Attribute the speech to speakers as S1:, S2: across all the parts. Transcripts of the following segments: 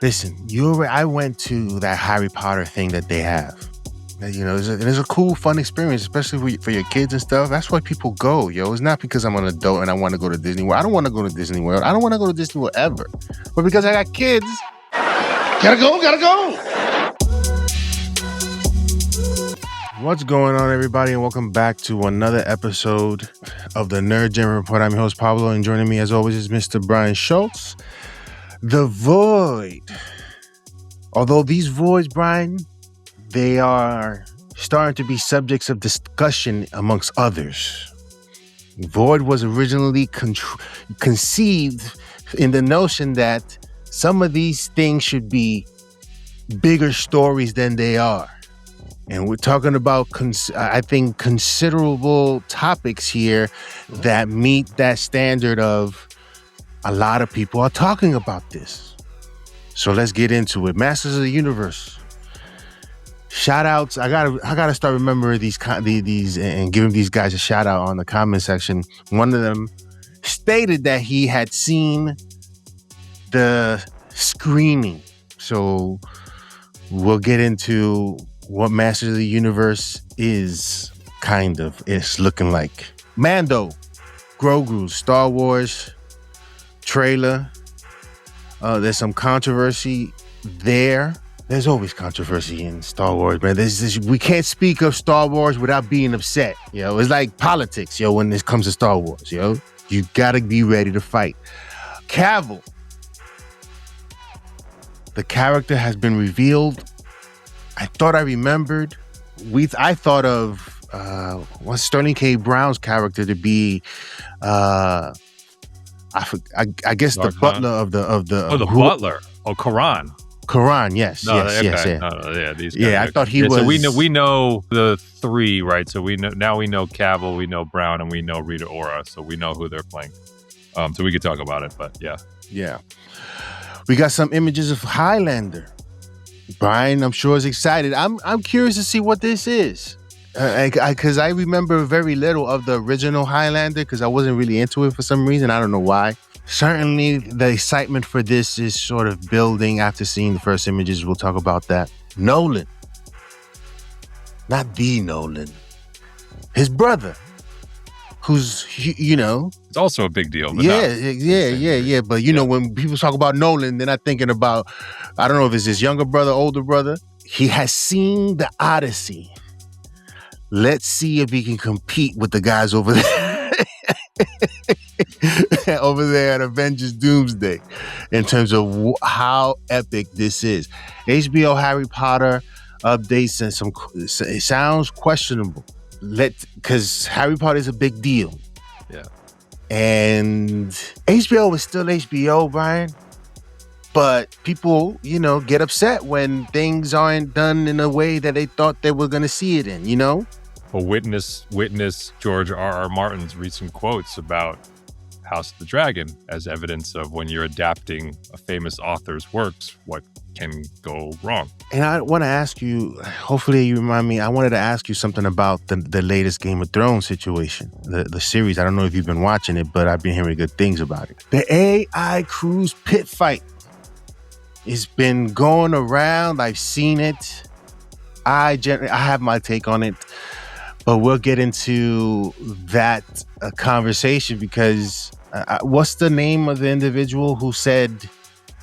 S1: Listen, I went to that Harry Potter thing that they have. You know, it's a cool, fun experience, especially for your kids and stuff. That's why people go, yo. It's not because I'm an adult and I want to go to Disney World. I don't want to go to Disney World. I don't want to go to Disney World ever. But because I got kids, gotta go. What's going on, everybody, and welcome back to another episode of the Nerd Gen Report. I'm your host, Pablo, and joining me, as always, is Mr. Brian Schultz. The Void. Although these voids, Brian, they are starting to be subjects of discussion amongst others. Void was originally conceived in the notion that some of these things should be bigger stories than they are. And we're talking about, I think, considerable topics here that meet that standard of a lot of people are talking about this. So let's get into it. Masters of the Universe. Shout outs. I gotta start remembering these and giving these guys a shout out on the comment section. One of them stated that he had seen the screening. So we'll get into what Masters of the Universe is it's looking like. Mando, Grogu, Star Wars trailer. There's some controversy there. There's always controversy in Star Wars, man. We can't speak of Star Wars without being upset. Yo, it's like politics, yo, when it comes to Star Wars, yo. You gotta be ready to fight. Cavill. The character has been revealed. I thought I remembered. I thought of what's Sterling K. Brown's character to be. I guess the butler of the.
S2: The butler. Oh, Karan.
S1: Karan, yes.
S2: No,
S1: yes.
S2: These guys
S1: I thought he was.
S2: So we know the three, right? So we know Cavill, we know Brown, and we know Rita Ora. So we know who they're playing. So we could talk about it, but yeah.
S1: Yeah. We got some images of Highlander. Brian, I'm sure, is excited. I'm curious to see what this is. Because I remember very little of the original Highlander because I wasn't really into it for some reason. I don't know why. Certainly, the excitement for this is sort of building after seeing the first images. We'll talk about that. Nolan. Not the Nolan. His brother. Who's,
S2: It's also a big deal. But
S1: yeah. But, you know, when people talk about Nolan, they're not thinking about, I don't know if it's his younger brother, older brother. He has seen the Odyssey. Let's see if he can compete with the guys over there. Over there at Avengers Doomsday in terms of how epic this is. HBO Harry Potter updates and it sounds questionable. Because Harry Potter is a big deal.
S2: Yeah.
S1: And HBO is still HBO, Brian. But people, get upset when things aren't done in a way that they thought they were going to see it in,
S2: Well, witness George R.R. Martin's recent quotes about House of the Dragon as evidence of when you're adapting a famous author's works, what can go wrong.
S1: And I want to ask you, hopefully you remind me, I wanted to ask you something about the latest Game of Thrones situation, the series. I don't know if you've been watching it, but I've been hearing good things about it. The AI Cruise pit fight. It's been going around. I've seen it. I have my take on it, but we'll get into that conversation because what's the name of the individual who said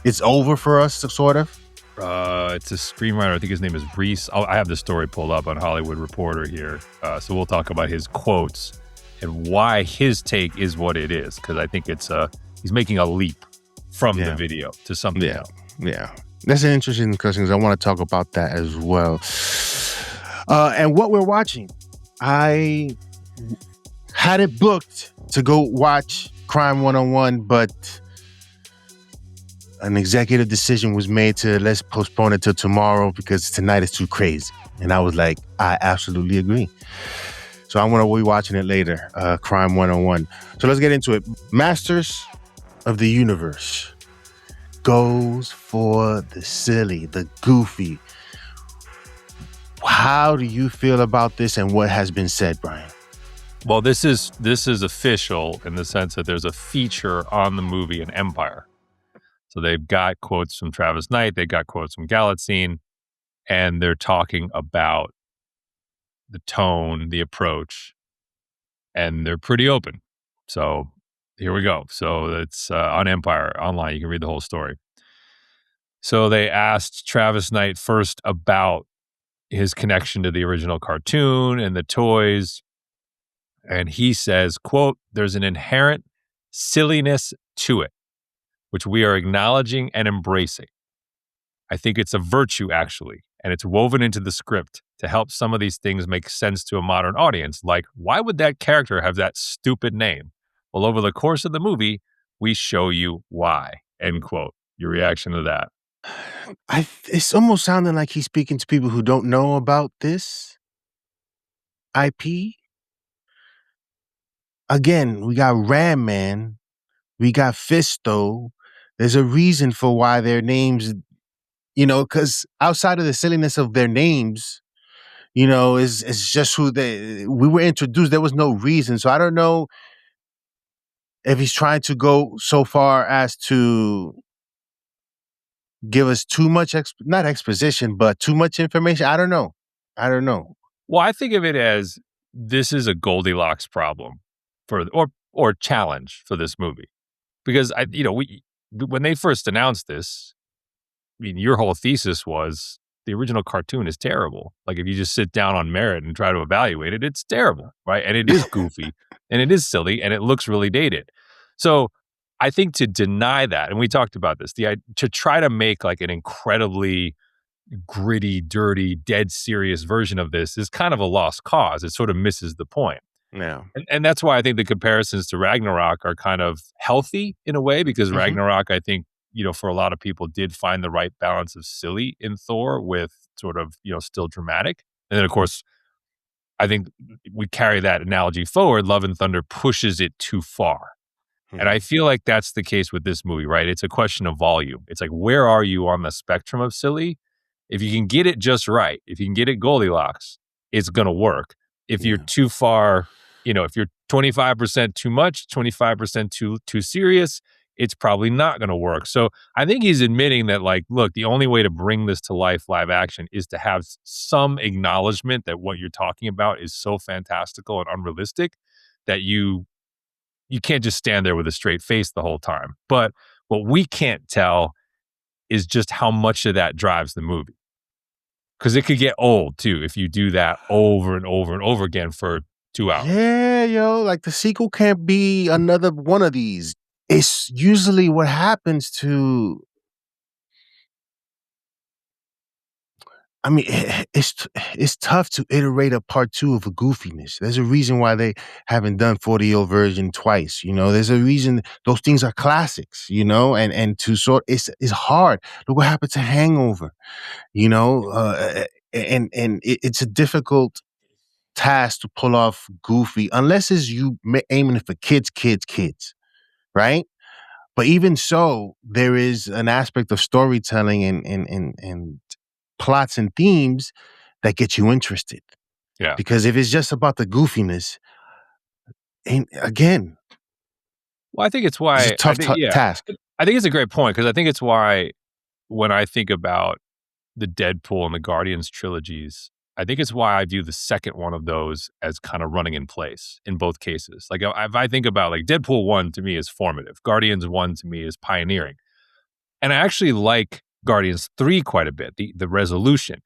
S1: it's over for us, sort of?
S2: It's a screenwriter. I think his name is Reese. I have the story pulled up on Hollywood Reporter here. So we'll talk about his quotes and why his take is what it is. Because I think he's making a leap from the video to something else.
S1: Yeah. That's an interesting discussion because I want to talk about that as well. And what we're watching. I had it booked to go watch Crime 101, but an executive decision was made to let's postpone it till tomorrow because tonight is too crazy. And I was like, I absolutely agree. So I'm going to be watching it later, Crime 101. So let's get into it. Masters of the Universe goes for the silly, the goofy. How do you feel about this and what has been said, Brian?
S2: Well, this is official in the sense that there's a feature on the movie in Empire. So they've got quotes from Travis Knight, they got quotes from Galitzine, and they're talking about the tone, the approach, and they're pretty open. So here we go. So it's on Empire Online. You can read the whole story. So they asked Travis Knight first about his connection to the original cartoon and the toys. And he says, quote, "There's an inherent silliness to it, which we are acknowledging and embracing. I think it's a virtue, actually, and it's woven into the script to help some of these things make sense to a modern audience. Like, why would that character have that stupid name? Well, over the course of the movie, we show you why." End quote. Your reaction to that?
S1: It's almost sounding like he's speaking to people who don't know about this IP. Again, we got Ram Man, we got Fisto. There's a reason for why their names, because outside of the silliness of their names, is just who we were introduced. There was no reason. So I don't know if he's trying to go so far as to give us too much, not exposition, but too much information. I don't know.
S2: Well, I think of it as this is a Goldilocks problem or challenge for this movie. Because when they first announced this, I mean, your whole thesis was the original cartoon is terrible. Like, if you just sit down on merit and try to evaluate it, it's terrible, right? And it is goofy and it is silly and it looks really dated. So I think to deny that, and we talked about this, to try to make like an incredibly gritty, dirty, dead serious version of this is kind of a lost cause. It sort of misses the point.
S1: Yeah.
S2: And that's why I think the comparisons to Ragnarok are kind of healthy in a way, because Ragnarok, I think, for a lot of people did find the right balance of silly in Thor with sort of, still dramatic. And then, of course, I think we carry that analogy forward. Love and Thunder pushes it too far. And I feel like that's the case with this movie, right? It's a question of volume. It's like, where are you on the spectrum of silly? If you can get it just right, if you can get it Goldilocks, it's going to work. If you're too far, if you're 25% too much, 25% too serious, it's probably not going to work. So I think he's admitting that, like, look, the only way to bring this to life, live action, is to have some acknowledgement that what you're talking about is so fantastical and unrealistic that you can't just stand there with a straight face the whole time. But what we can't tell is just how much of that drives the movie. Because it could get old, too, if you do that over and over and over again for 2 hours.
S1: Yeah, like the sequel can't be another one of these. It's usually what happens to... I mean, it's tough to iterate a part 2 of a goofiness. There's a reason why they haven't done 40-year version twice. There's a reason those things are classics. And to sort it's hard. Look what happened to Hangover. It's a difficult task to pull off goofy unless it's you aiming for kids, right? But even so, there is an aspect of storytelling and plots and themes that get you interested.
S2: Yeah.
S1: Because if it's just about the goofiness, again,
S2: well, I think it's why
S1: it's a tough task.
S2: I think it's a great point, because I think it's why when I think about the Deadpool and the Guardians trilogies, I think it's why I view the second one of those as kind of running in place in both cases. Like, if I think about, like, Deadpool 1 to me is formative. Guardians 1 to me is pioneering. And I actually like Guardians 3 quite a bit, the resolution.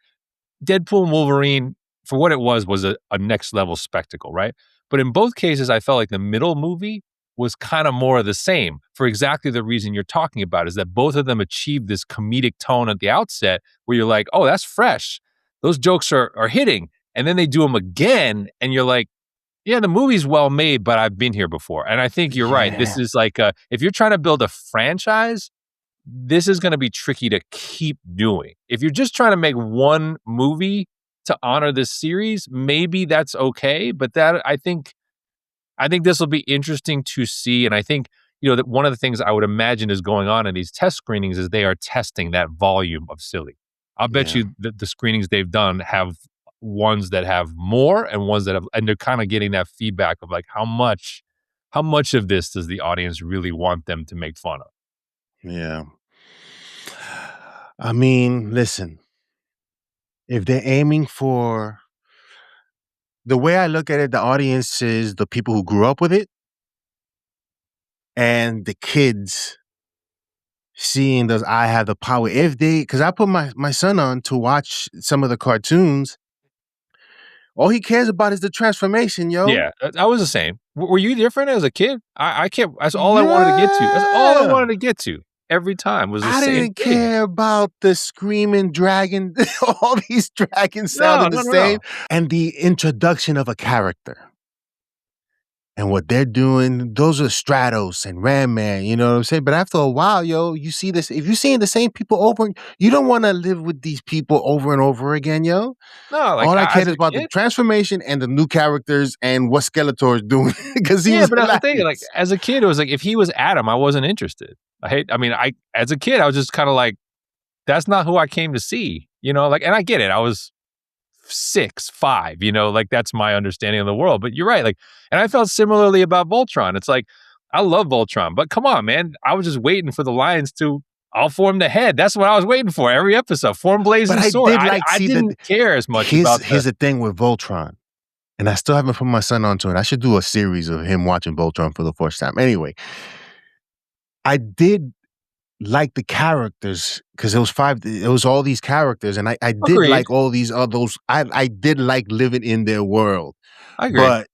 S2: Deadpool and Wolverine, for what it was a next level spectacle, right? But in both cases, I felt like the middle movie was kind of more of the same, for exactly the reason you're talking about, is that both of them achieved this comedic tone at the outset where you're like, oh, that's fresh. Those jokes are hitting. And then they do them again, and you're like, yeah, the movie's well made, but I've been here before. And I think you're right. This is like, if you're trying to build a franchise, this is going to be tricky to keep doing. If you're just trying to make one movie to honor this series, maybe that's okay. But that I think this will be interesting to see. And I think, that one of the things I would imagine is going on in these test screenings is they are testing that volume of silly. I'll bet you that the screenings they've done have ones that have more and ones that have, and they're kind of getting that feedback of like, how much of this does the audience really want them to make fun of?
S1: Yeah. I mean, listen, if they're aiming for the way I look at it, the audience is the people who grew up with it and the kids seeing does I have the power. If they, because I put my son on to watch some of the cartoons, all he cares about is the transformation, yo.
S2: Yeah, I was the same. Were you different as a kid? I can't. That's all I wanted to get to. That's all I
S1: Yeah.
S2: wanted to get to every time was the
S1: I
S2: same
S1: didn't
S2: thing.
S1: care about the screaming dragon, all these dragons
S2: No,
S1: sounding the
S2: no, no,
S1: same,
S2: no.
S1: and the introduction of a character. And what they're doing, those are Stratos and Ram Man, you know what I'm saying? But after a while, yo, you see this. If you're seeing the same people over, you don't want to live with these people over and over again, yo.
S2: No, like
S1: All I
S2: as
S1: cared is
S2: a
S1: about the
S2: kid.
S1: transformation and the new characters and what Skeletor is doing because he
S2: Yeah,
S1: was
S2: but that's the thing. Like
S1: hilarious.
S2: as a kid, it was like if he was Adam, I wasn't interested. I mean, I as a kid, I was just kind of like, that's not who I came to see. You know, like, and I get it. I was 6, 5. You know, like that's my understanding of the world. But you're right. Like, and I felt similarly about Voltron. It's like I love Voltron, but come on, man. I was just waiting for the lions to. I'll form the head. That's what I was waiting for every episode. Form
S1: But
S2: blazing
S1: I
S2: sword.
S1: did
S2: I
S1: like
S2: I
S1: see that
S2: didn't care as much
S1: here's
S2: about the.
S1: here's the thing with Voltron. And I still haven't put my son onto it. I should do a series of him watching Voltron for the first time. Anyway, I did like the characters because it was all these characters, and I did
S2: Agreed.
S1: like all these others. I did like living in their world.
S2: I agree.
S1: But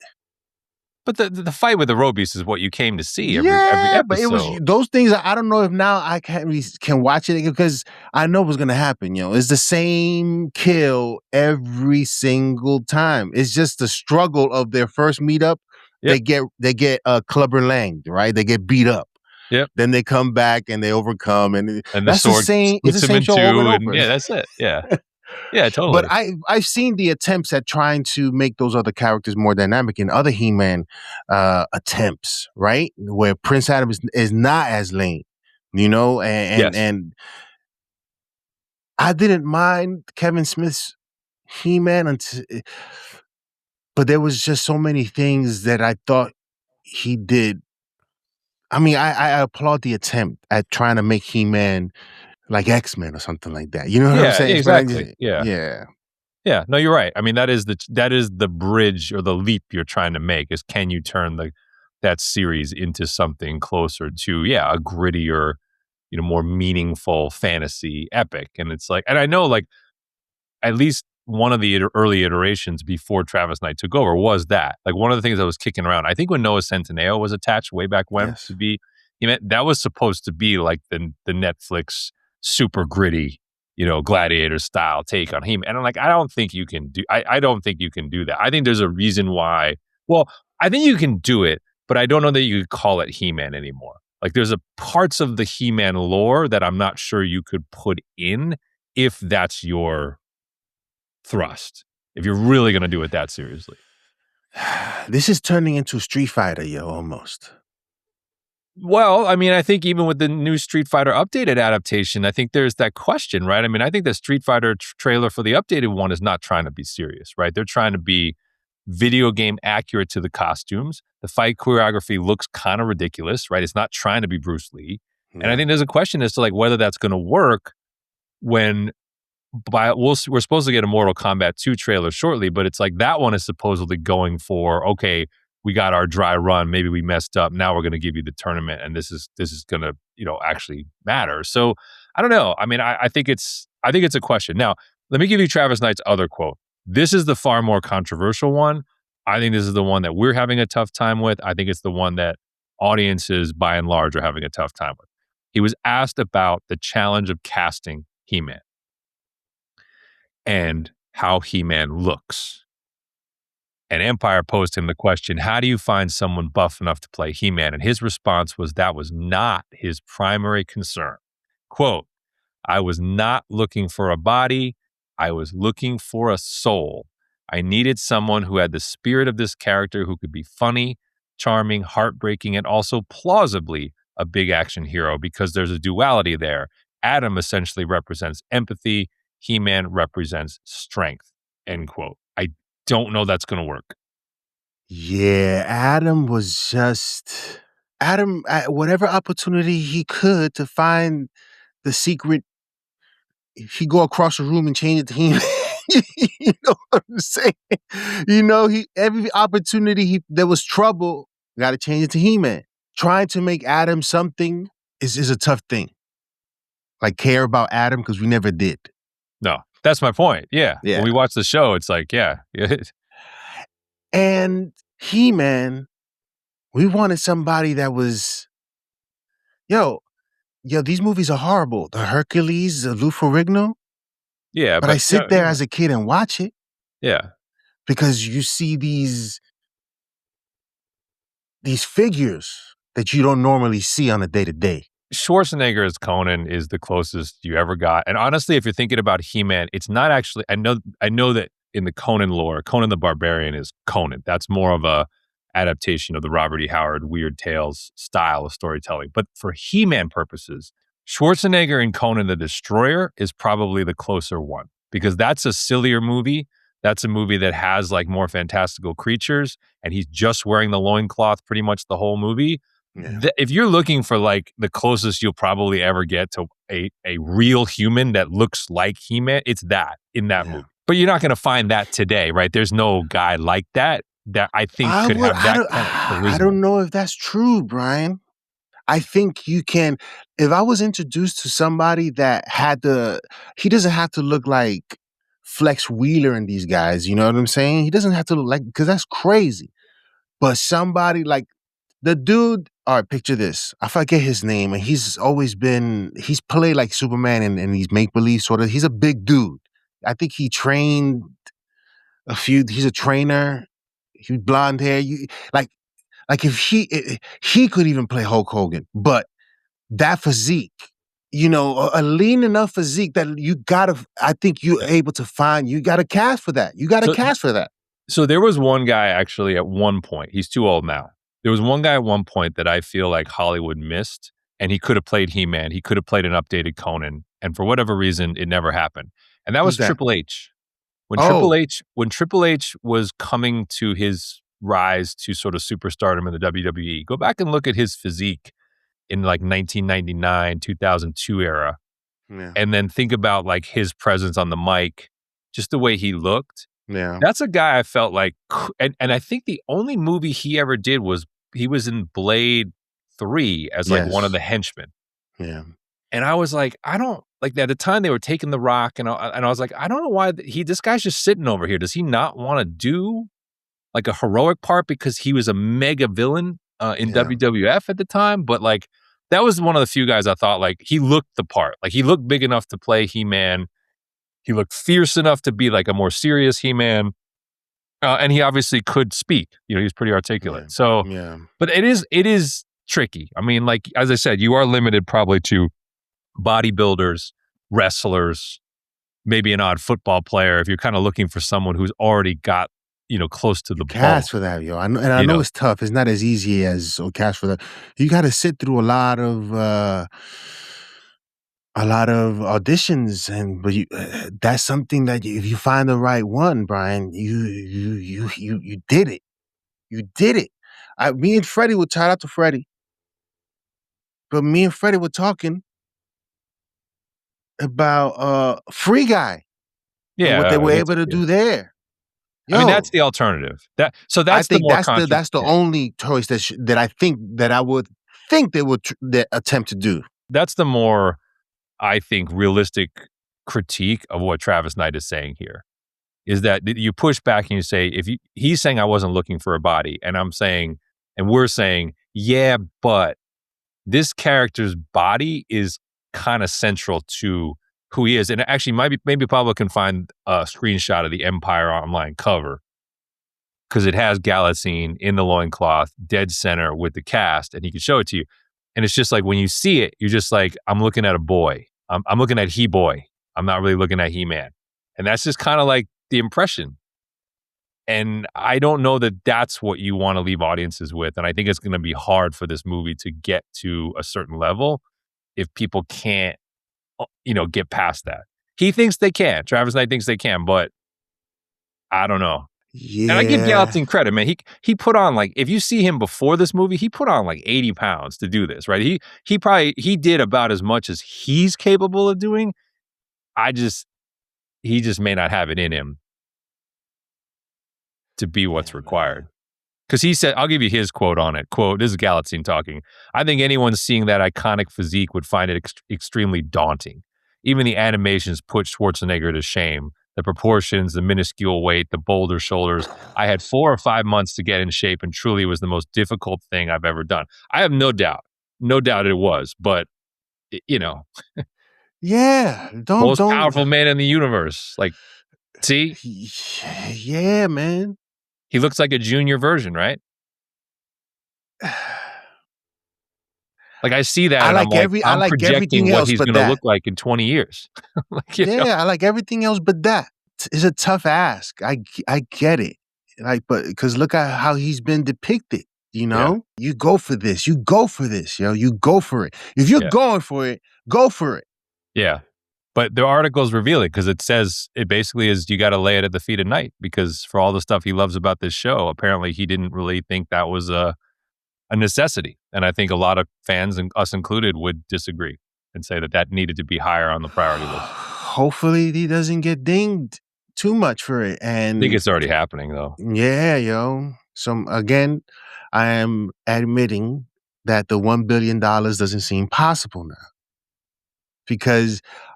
S2: But the fight with the road beast is what you came to see every
S1: yeah, but it was
S2: episode.
S1: those things. I don't know if now I can watch it because I know what's gonna happen. You know, it's the same kill every single time. It's just the struggle of their first meetup.
S2: Yep.
S1: They get clubber langed, right? They get beat up.
S2: Yep.
S1: Then they come back and they overcome, and
S2: And the
S1: that's the
S2: sword
S1: same. It's the
S2: splits him
S1: same
S2: in
S1: show over and
S2: two, and
S1: over.
S2: yeah, that's it. Yeah. Yeah,
S1: But
S2: totally.
S1: I've seen the attempts at trying to make those other characters more dynamic in other He-Man attempts, right? Where Prince Adam is not as lame, you know,
S2: Yes.
S1: and I didn't mind Kevin Smith's He-Man until, but there was just so many things that I thought he did. I mean, I applaud the attempt at trying to make He-Man like X-Men or something like that. You know what I'm
S2: Yeah,
S1: saying? But I just,
S2: exactly. Yeah.
S1: yeah.
S2: Yeah. No, you're right. I mean, that is the bridge or the leap you're trying to make is can you turn that series into something closer to, yeah, a grittier, more meaningful fantasy epic. And it's like, and I know like at least one of the early iterations before Travis Knight took over was that. Like one of the things that was kicking around, I think when Noah Centineo was attached way back when
S1: Yes.
S2: to be, that was supposed to be like the Netflix super gritty, gladiator style take on him. And I'm like, I don't think you can do, I don't think you can do that. I think there's a reason why, well, I think you can do it, but I don't know that you could call it He-Man anymore. Like there's a parts of the He-Man lore that I'm not sure you could put in if that's your thrust, if you're really going to do it that seriously.
S1: This is turning into Street Fighter, yo, almost.
S2: Well, I mean, I think even with the new Street Fighter updated adaptation, I think there's that question, right? I mean, I think the Street Fighter trailer for the updated one is not trying to be serious, right? They're trying to be video game accurate to the costumes. The fight choreography looks kind of ridiculous, right? It's not trying to be Bruce Lee.
S1: Yeah.
S2: And I think there's a question as to like whether that's going to work when we're supposed to get a Mortal Kombat 2 trailer shortly, but it's like that one is supposedly going for, okay, we got our dry run, maybe we messed up, now we're going to give you the tournament, and this is going to actually matter. So I don't know. I mean, I think it's a question. Now let me give you Travis Knight's other quote. This is the far more controversial one. I think this is the one that we're having a tough time with. I think it's the one that audiences by and large are having a tough time with. He was asked about the challenge of casting He-Man and how He-Man looks. And Empire posed him the question, how do you find someone buff enough to play He-Man? And his response was that was not his primary concern. Quote, I was not looking for a body. I was looking for a soul. I needed someone who had the spirit of this character, who could be funny, charming, heartbreaking, and also plausibly a big action hero, because there's a duality there. Adam essentially represents empathy. He-Man represents strength, end quote. I don't know that's going to work.
S1: Yeah, Adam was just Adam at whatever opportunity he could to find the secret he go across the room and change it to him. You know what I'm saying? You know, every opportunity there was trouble, got to change it to He-Man. Trying to make Adam something is a tough thing. Like care about Adam because we never did.
S2: No, that's my point. Yeah. When we watch the show, it's like, yeah.
S1: And He-Man, we wanted somebody that was, yo, these movies are horrible. The Hercules, the Lou Ferrigno.
S2: Yeah.
S1: But I sit there as a kid and watch it.
S2: Yeah.
S1: Because you see these figures that you don't normally see on a day-to-day.
S2: Schwarzenegger as Conan is the closest you ever got. And honestly, if you're thinking about He-Man, it's not actually, I know that in the Conan lore, Conan the Barbarian is Conan. That's more of a adaptation of the Robert E. Howard Weird Tales style of storytelling. But for He-Man purposes, Schwarzenegger in Conan the Destroyer is probably the closer one because that's a sillier movie. That's a movie that has like more fantastical creatures and he's just wearing the loincloth pretty much the whole movie. Yeah. If you're looking for like the closest you'll probably ever get to a real human that looks like He-Man, it's that in that movie. But you're not going to find that today, right? There's no guy like that I think could have that kind of charisma.
S1: I don't know if that's true, Brian. I think you can, if I was introduced to somebody that he doesn't have to look like Flex Wheeler and these guys, you know what I'm saying? He doesn't have to look like, because that's crazy. But somebody like the dude, all right, picture this. I forget his name, and he's played like Superman and he's make-believe sort of. He's a big dude. I think he trained he's a trainer. He blonde hair. Like if he could even play Hulk Hogan, but that physique, you know, a lean enough physique that I think you're able to find, you got to cast for that. Cast for that.
S2: So there was one guy actually at one point, he's too old now. There was one guy at one point that I feel like Hollywood missed, and he could have played He-Man. He could have played an updated Conan, and for whatever reason, it never happened. And that was Triple H. When Triple H was coming to his rise to sort of superstardom in the WWE, go back and look at his physique in like 1999, 2002 era, and then think about like his presence on the mic, just the way he looked.
S1: Yeah,
S2: that's a guy I felt like, and I think the only movie he ever did was he was in Blade 3 as like one of the henchmen.
S1: Yeah,
S2: and I was like, I don't like at the time they were taking The Rock, and I was like, I don't know why this guy's just sitting over here. Does he not want to do like a heroic part because he was a mega villain in WWF at the time? But like that was one of the few guys I thought like he looked the part. Like he looked big enough to play He-Man. He looked fierce enough to be like a more serious He-Man. And he obviously could speak. You know, he was pretty articulate. But it is tricky. I mean, like, as I said, you are limited probably to bodybuilders, wrestlers, maybe an odd football player if you're kind of looking for someone who's already got, you know, close to the ball.
S1: Cast for that, yo. I know it's tough. It's not as easy as cast for that. You got to sit through a lot of auditions, but that's something that if you find the right one, Brian, you did it. You did it. Me and Freddie would shout out to Freddie, but me and Freddie were talking about Free Guy.
S2: Yeah,
S1: and what they were able to do there.
S2: Yo, I mean, that's the alternative. That's
S1: the only choice that I think that I would think they would attempt to do.
S2: That's the more, I think, realistic critique of what Travis Knight is saying here is that you push back and you say, he's saying I wasn't looking for a body, and I'm saying, and we're saying, yeah, but this character's body is kind of central to who he is. And actually, maybe Pablo can find a screenshot of the Empire Online cover because it has Galitzine in the loincloth, dead center with the cast, and he can show it to you. And it's just like, when you see it, you're just like, I'm looking at a boy. I'm looking at He-Boy. I'm not really looking at He-Man. And that's just kind of like the impression. And I don't know that that's what you want to leave audiences with. And I think it's going to be hard for this movie to get to a certain level if people can't, you know, get past that. He thinks they can. Travis Knight thinks they can, but I don't know.
S1: Yeah.
S2: And I give Galitzine credit, man. He put on, like, if you see him before this movie, he put on like 80 pounds to do this, right? He did about as much as he's capable of doing. he just may not have it in him to be what's required. Because he said, I'll give you his quote on it. Quote, this is Galitzine talking. I think anyone seeing that iconic physique would find it extremely daunting. Even the animations put Schwarzenegger to shame. The proportions, the minuscule weight, the boulder shoulders. I had 4 or 5 months to get in shape, and truly it was the most difficult thing I've ever done. I have no doubt it was, but
S1: Yeah,
S2: most powerful man in the universe. Like, see,
S1: yeah, man.
S2: he looks like a junior version, right? Like I see that, and I'm projecting what he's going to look like in 20 years.
S1: I like everything else but that. It's a tough ask. I get it. Like, but because look at how he's been depicted. You go for this. You go for this. You go for it. If you're going for it, go for it.
S2: Yeah. But the article's revealing because it basically is you got to lay it at the feet of night because for all the stuff he loves about this show, apparently he didn't really think that was a necessity. And I think a lot of fans, and us included, would disagree and say that needed to be higher on the priority list.
S1: Hopefully he doesn't get dinged too much for it. And
S2: I think it's already happening though.
S1: Yeah, yo. So again, I am admitting that the $1 billion doesn't seem possible now.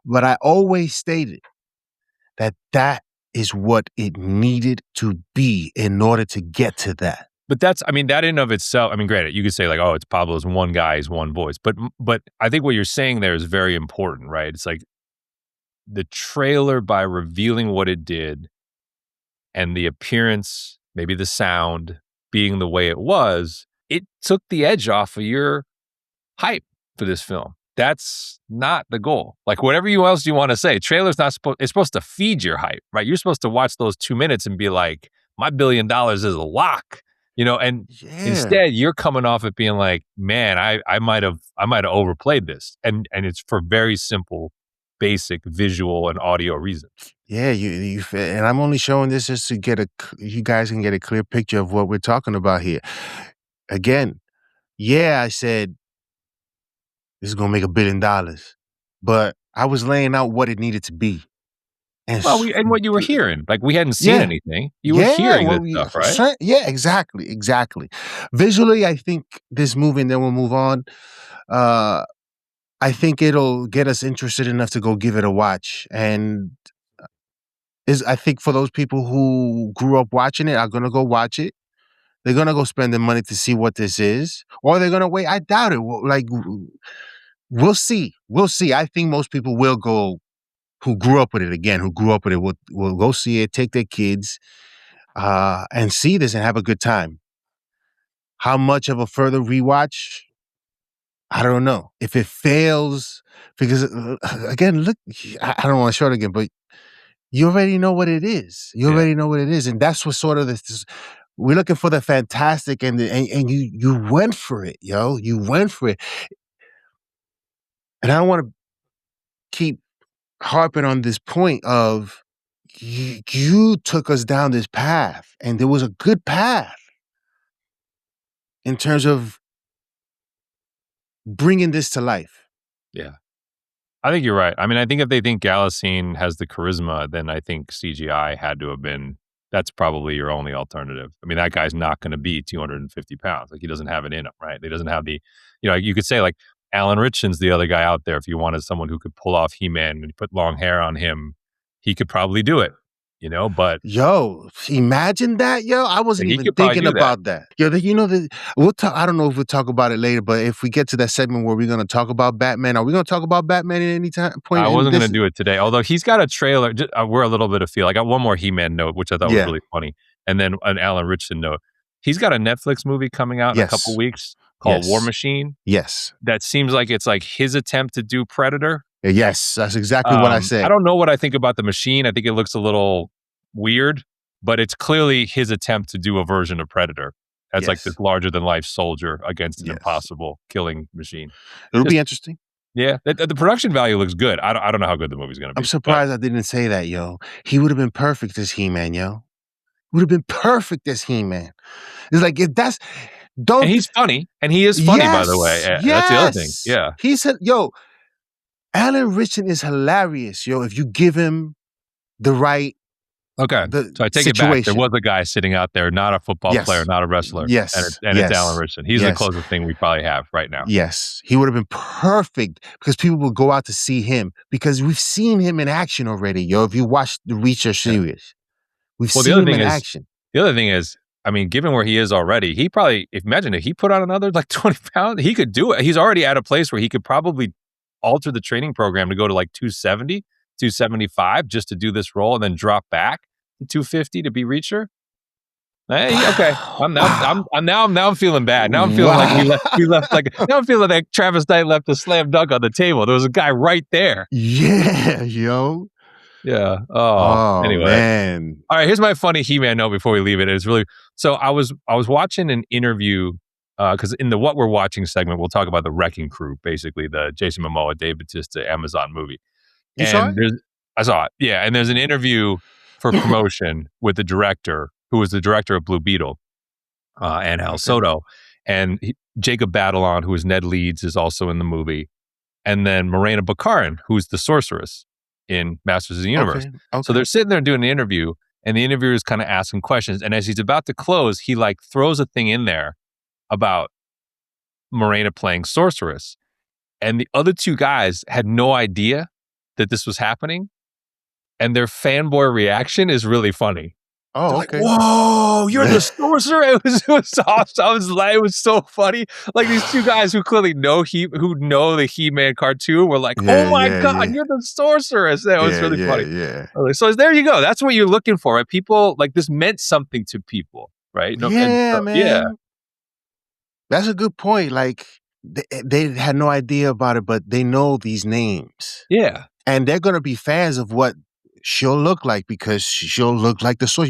S1: But I always stated that is what it needed to be in order to get to that.
S2: But that in and of itself, granted, you could say like, oh, it's Pablo's one guy, he's one voice. But I think what you're saying there is very important, right? It's like the trailer, by revealing what it did and the appearance, maybe the sound being the way it was, it took the edge off of your hype for this film. That's not the goal. Like whatever else you want to say, trailer's not it's supposed to feed your hype, right? You're supposed to watch those 2 minutes and be like, my $1 billion is a lock. Instead you're coming off it being like, man, I might have overplayed this. And it's for very simple, basic visual and audio reasons.
S1: Yeah, you and I'm only showing this just to you guys can get a clear picture of what we're talking about here. Again, I said this is gonna make $1 billion, but I was laying out what it needed to be.
S2: And what you were hearing, like we hadn't seen anything. You were hearing this stuff, right?
S1: Yeah, exactly. Visually, I think this movie, and then we'll move on. I think it'll get us interested enough to go give it a watch. And I think for those people who grew up watching it are gonna go watch it. They're gonna go spend their money to see what this is, or they're gonna wait. I doubt it. Like, we'll see. I think most people will go. Who grew up with it will go see it, take their kids, and see this and have a good time. How much of a further rewatch? I don't know. If it fails, because again, look, I don't want to show it again, but you already know what it is. And that's what sort of this. We're looking for the fantastic, and you went for it, yo. You went for it, and I don't want to keep harping on this point of you took us down this path, and there was a good path in terms of bringing this to life.
S2: Yeah, I think you're right. I think if they think Galitzine has the charisma, then I think CGI had to have been. That's probably your only alternative. That guy's not going to be 250 pounds. Like he doesn't have it in him, right? He doesn't have the, you could say like Alan Ritchson's the other guy out there. If you wanted someone who could pull off He-Man and put long hair on him, he could probably do it, but.
S1: Yo, imagine that, yo. I wasn't even thinking about that. Yo, we'll talk, I don't know if we'll talk about it later, but if we get to that segment where we're going to talk about Batman, are we going to talk about Batman at any point?
S2: I wasn't going to do it today, although he's got a trailer. We're a little bit of feel. I got one more He-Man note, which I thought was really funny. And then an Alan Ritchson note. He's got a Netflix movie coming out in a couple weeks called War Machine.
S1: Yes.
S2: That seems like it's like his attempt to do Predator.
S1: Yes, that's exactly what I said.
S2: I don't know what I think about the machine. I think it looks a little weird, but it's clearly his attempt to do a version of Predator as like this larger than life soldier against an impossible killing machine.
S1: It'll be interesting.
S2: Yeah, the production value looks good. I don't know how good the movie's going to be.
S1: I'm surprised I didn't say that, yo. He would have been perfect as He-Man, yo. Would have been perfect as He-Man. It's like, if that's...
S2: And he's funny. And he is funny, by the way. That's the other thing. Yeah.
S1: He said, yo, Alan Ritchson is hilarious, yo. If you give him the right
S2: Okay, so I take it back. There was a guy sitting out there, not a football player, not a wrestler.
S1: Yes,
S2: and it's Alan Ritchson. He's the closest thing we probably have right now.
S1: Yes, he would have been perfect because people will go out to see him because we've seen him in action already, yo. If you watch the Reacher series, we've seen him in action.
S2: The other thing is, I mean, given where he is already, he probably, imagine if he put on another like 20 pounds, he could do it. He's already at a place where he could probably alter the training program to go to like 270, 275 just to do this role and then drop back to 250 to be Reacher. Hey, okay. I'm feeling bad. Now I'm feeling like we left like, now I'm feeling like Travis Knight left a slam dunk on the table. There was a guy right there.
S1: Yeah, yo.
S2: Yeah. Oh, anyway.
S1: Man.
S2: All right. Here's my funny He-Man note before we leave it. It's really, so I was watching an interview because in the What We're Watching segment, we'll talk about the Wrecking Crew, basically the Jason Momoa, Dave Bautista Amazon movie.
S1: You saw it?
S2: I saw it. Yeah. And there's an interview for promotion with the director, who was the director of Blue Beetle and Hal Soto. And Jacob Batalon, who is Ned Leeds, is also in the movie. And then Morena Baccarin, who's the sorceress in Masters of the Universe. Okay. So they're sitting there doing the interview, and the interviewer is kind of asking questions. And as he's about to close, he like throws a thing in there about Morena playing sorceress. And the other two guys had no idea that this was happening. And their fanboy reaction is really funny.
S1: Oh,
S2: like, whoa, you're the sorcerer. It was awesome. I was like, it was so funny. Like these two guys who clearly know the He-Man cartoon were like, oh my God, you're the sorceress. That was really funny.
S1: Yeah.
S2: So there you go. That's what you're looking for. Right? People like this meant something to people, right?
S1: Man.
S2: Yeah.
S1: That's a good point. Like they had no idea about it, but they know these names.
S2: Yeah.
S1: And they're going to be fans of what she'll look like because she'll look like the source.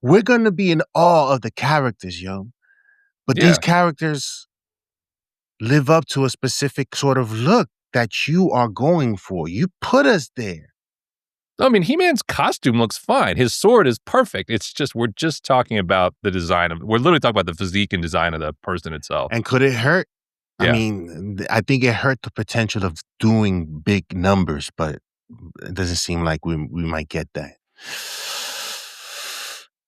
S1: We're gonna be in awe of the characters, yo. But these characters live up to a specific sort of look that you are going for. You put us there.
S2: I mean, He-Man's costume looks fine. His sword is perfect. It's just we're just talking about the design of. We're literally talking about the physique and design of the person itself.
S1: And could it hurt?
S2: Yeah.
S1: I mean, I think it hurt the potential of doing big numbers, but it doesn't seem like we might get that.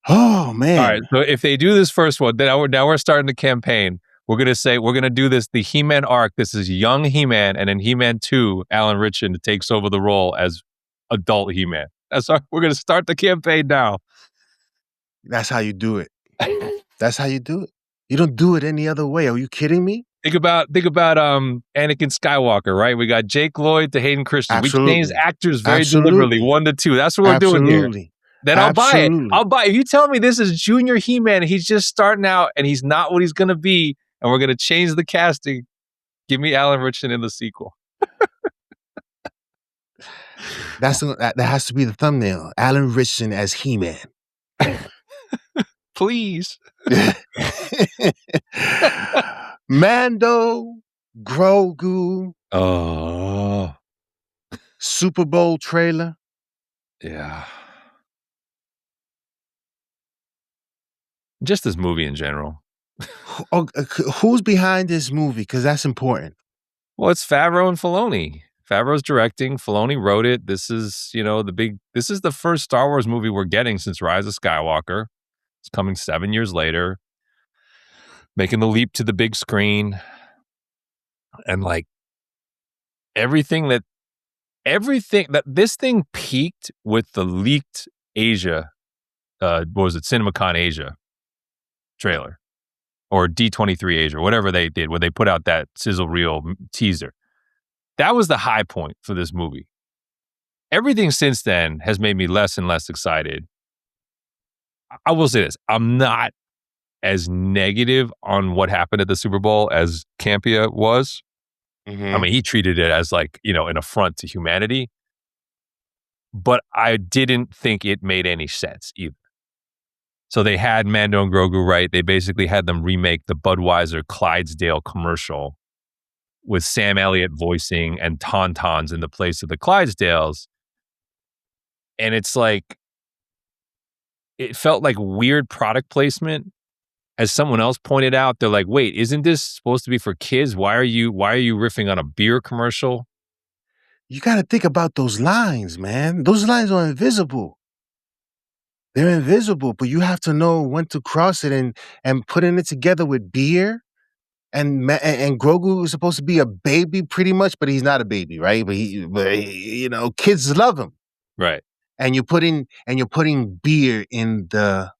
S1: Oh, man.
S2: All right. So if they do this first one, then now we're starting the campaign. We're going to say, we're going to do this, the He-Man arc. This is young He-Man. And then He-Man 2, Alan Ritchson takes over the role as adult He-Man. We're going to start the campaign now.
S1: That's how you do it. That's how you do it. You don't do it any other way. Are you kidding me?
S2: Think about Anakin Skywalker, right? We got Jake Lloyd to Hayden Christensen.
S1: Absolutely.
S2: We changed actors very deliberately, 1 to 2. That's what we're doing here. Then I'll buy it. I'll buy it. If you tell me this is Junior He-Man and he's just starting out and he's not what he's going to be, and we're going to change the casting, give me Alan Ritchson in the sequel.
S1: That has to be the thumbnail. Alan Ritchson as He-Man.
S2: Please.
S1: Mando, Grogu.
S2: Oh.
S1: Super Bowl trailer.
S2: Yeah. Just this movie in general.
S1: Who's behind this movie? Because that's important.
S2: Well, it's Favreau and Filoni. Favreau's directing. Filoni wrote it. This is, this is the first Star Wars movie we're getting since Rise of Skywalker. It's coming 7 years later. Making the leap to the big screen. And like everything that this thing peaked with the leaked Asia, what was it, CinemaCon Asia trailer or D23 Asia, whatever they did, where they put out that sizzle reel teaser. That was the high point for this movie. Everything since then has made me less and less excited. I will say this. I'm not as negative on what happened at the Super Bowl as Campia was.
S1: Mm-hmm.
S2: I mean, he treated it as like, an affront to humanity. But I didn't think it made any sense either. So they had Mando and Grogu, right? They basically had them remake the Budweiser Clydesdale commercial with Sam Elliott voicing and Tauntauns in the place of the Clydesdales. And it's like, it felt like weird product placement. As someone else pointed out, they're like, wait, isn't this supposed to be for kids? Why are you riffing on a beer commercial?
S1: you got to think about those lines, man. Those lines are invisible. They're invisible, but you have to know when to cross it, and putting it together with beer. And Grogu is supposed to be a baby pretty much, but he's not a baby, right? But kids love him.
S2: Right.
S1: And you're putting beer in the,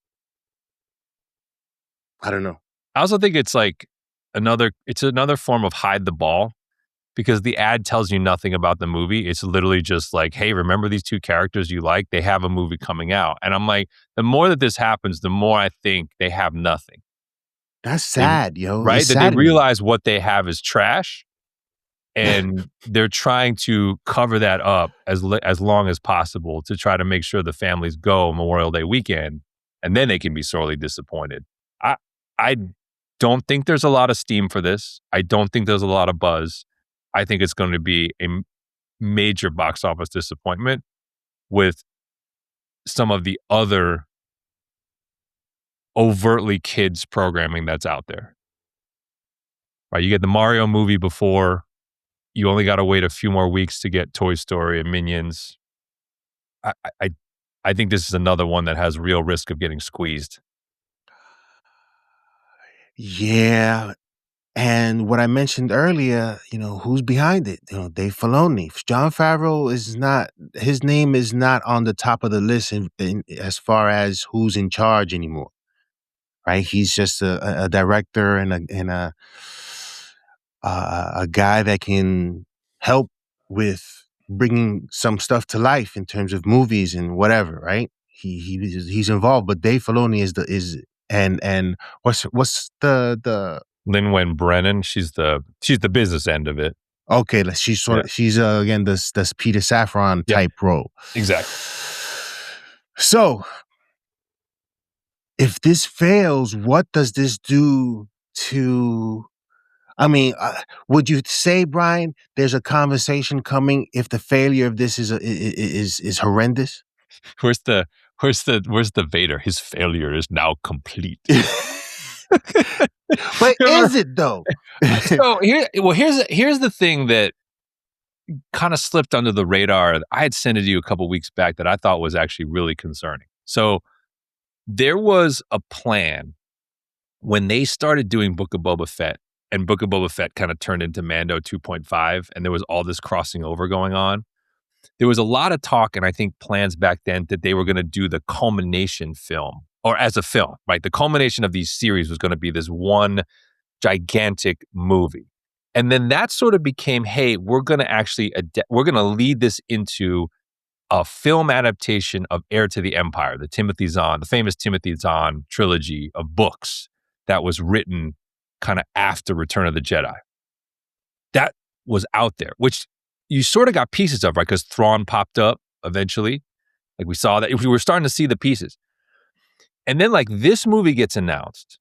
S1: I don't know.
S2: I also think it's like another form of hide the ball, because the ad tells you nothing about the movie. It's literally just like, hey, remember these two characters you like? They have a movie coming out. And I'm like, the more that this happens, the more I think they have nothing.
S1: That's sad, yo.
S2: Right?
S1: It's
S2: That they
S1: saddening.
S2: realize what they have is trash, and they're trying to cover that up as long as possible to try to make sure the families go Memorial Day weekend, and then they can be sorely disappointed. I don't think there's a lot of steam for this. I don't think there's a lot of buzz. I think it's going to be a major box office disappointment with some of the other overtly kids programming that's out there. Right? You get the Mario movie before. You only got to wait a few more weeks to get Toy Story and Minions. I think this is another one that has real risk of getting squeezed.
S1: Yeah. And what I mentioned earlier, who's behind it? Dave Filoni. Jon Favreau is not, his name is not on the top of the list as far as who's in charge anymore. Right? He's just a director and a guy that can help with bringing some stuff to life in terms of movies and whatever, right? He's involved, but Dave Filoni and what's the
S2: Lin-Wen Brennan, she's the business end of it.
S1: Okay, she's she's again this Peter Safran type role.
S2: Exactly.
S1: So, if this fails, what does this do to? I mean, would you say, Brian, there's a conversation coming if the failure of this is horrendous?
S2: Where's the Vader? His failure is now complete.
S1: But is it though?
S2: So here's the thing that kind of slipped under the radar. I had sent it to you a couple weeks back that I thought was actually really concerning. So there was a plan when they started doing Book of Boba Fett, and Book of Boba Fett kind of turned into Mando 2.5, and there was all this crossing over going on. There was a lot of talk, and I think plans back then that they were going to do the culmination film, or as a film, right? The culmination of these series was going to be this one gigantic movie. And then that sort of became, hey, we're going to actually, we're going to lead this into a film adaptation of Heir to the Empire, the famous Timothy Zahn trilogy of books that was written kind of after Return of the Jedi. That was out there, which you sort of got pieces of, right? Because Thrawn popped up eventually. Like we saw that. We were starting to see the pieces. And then like this movie gets announced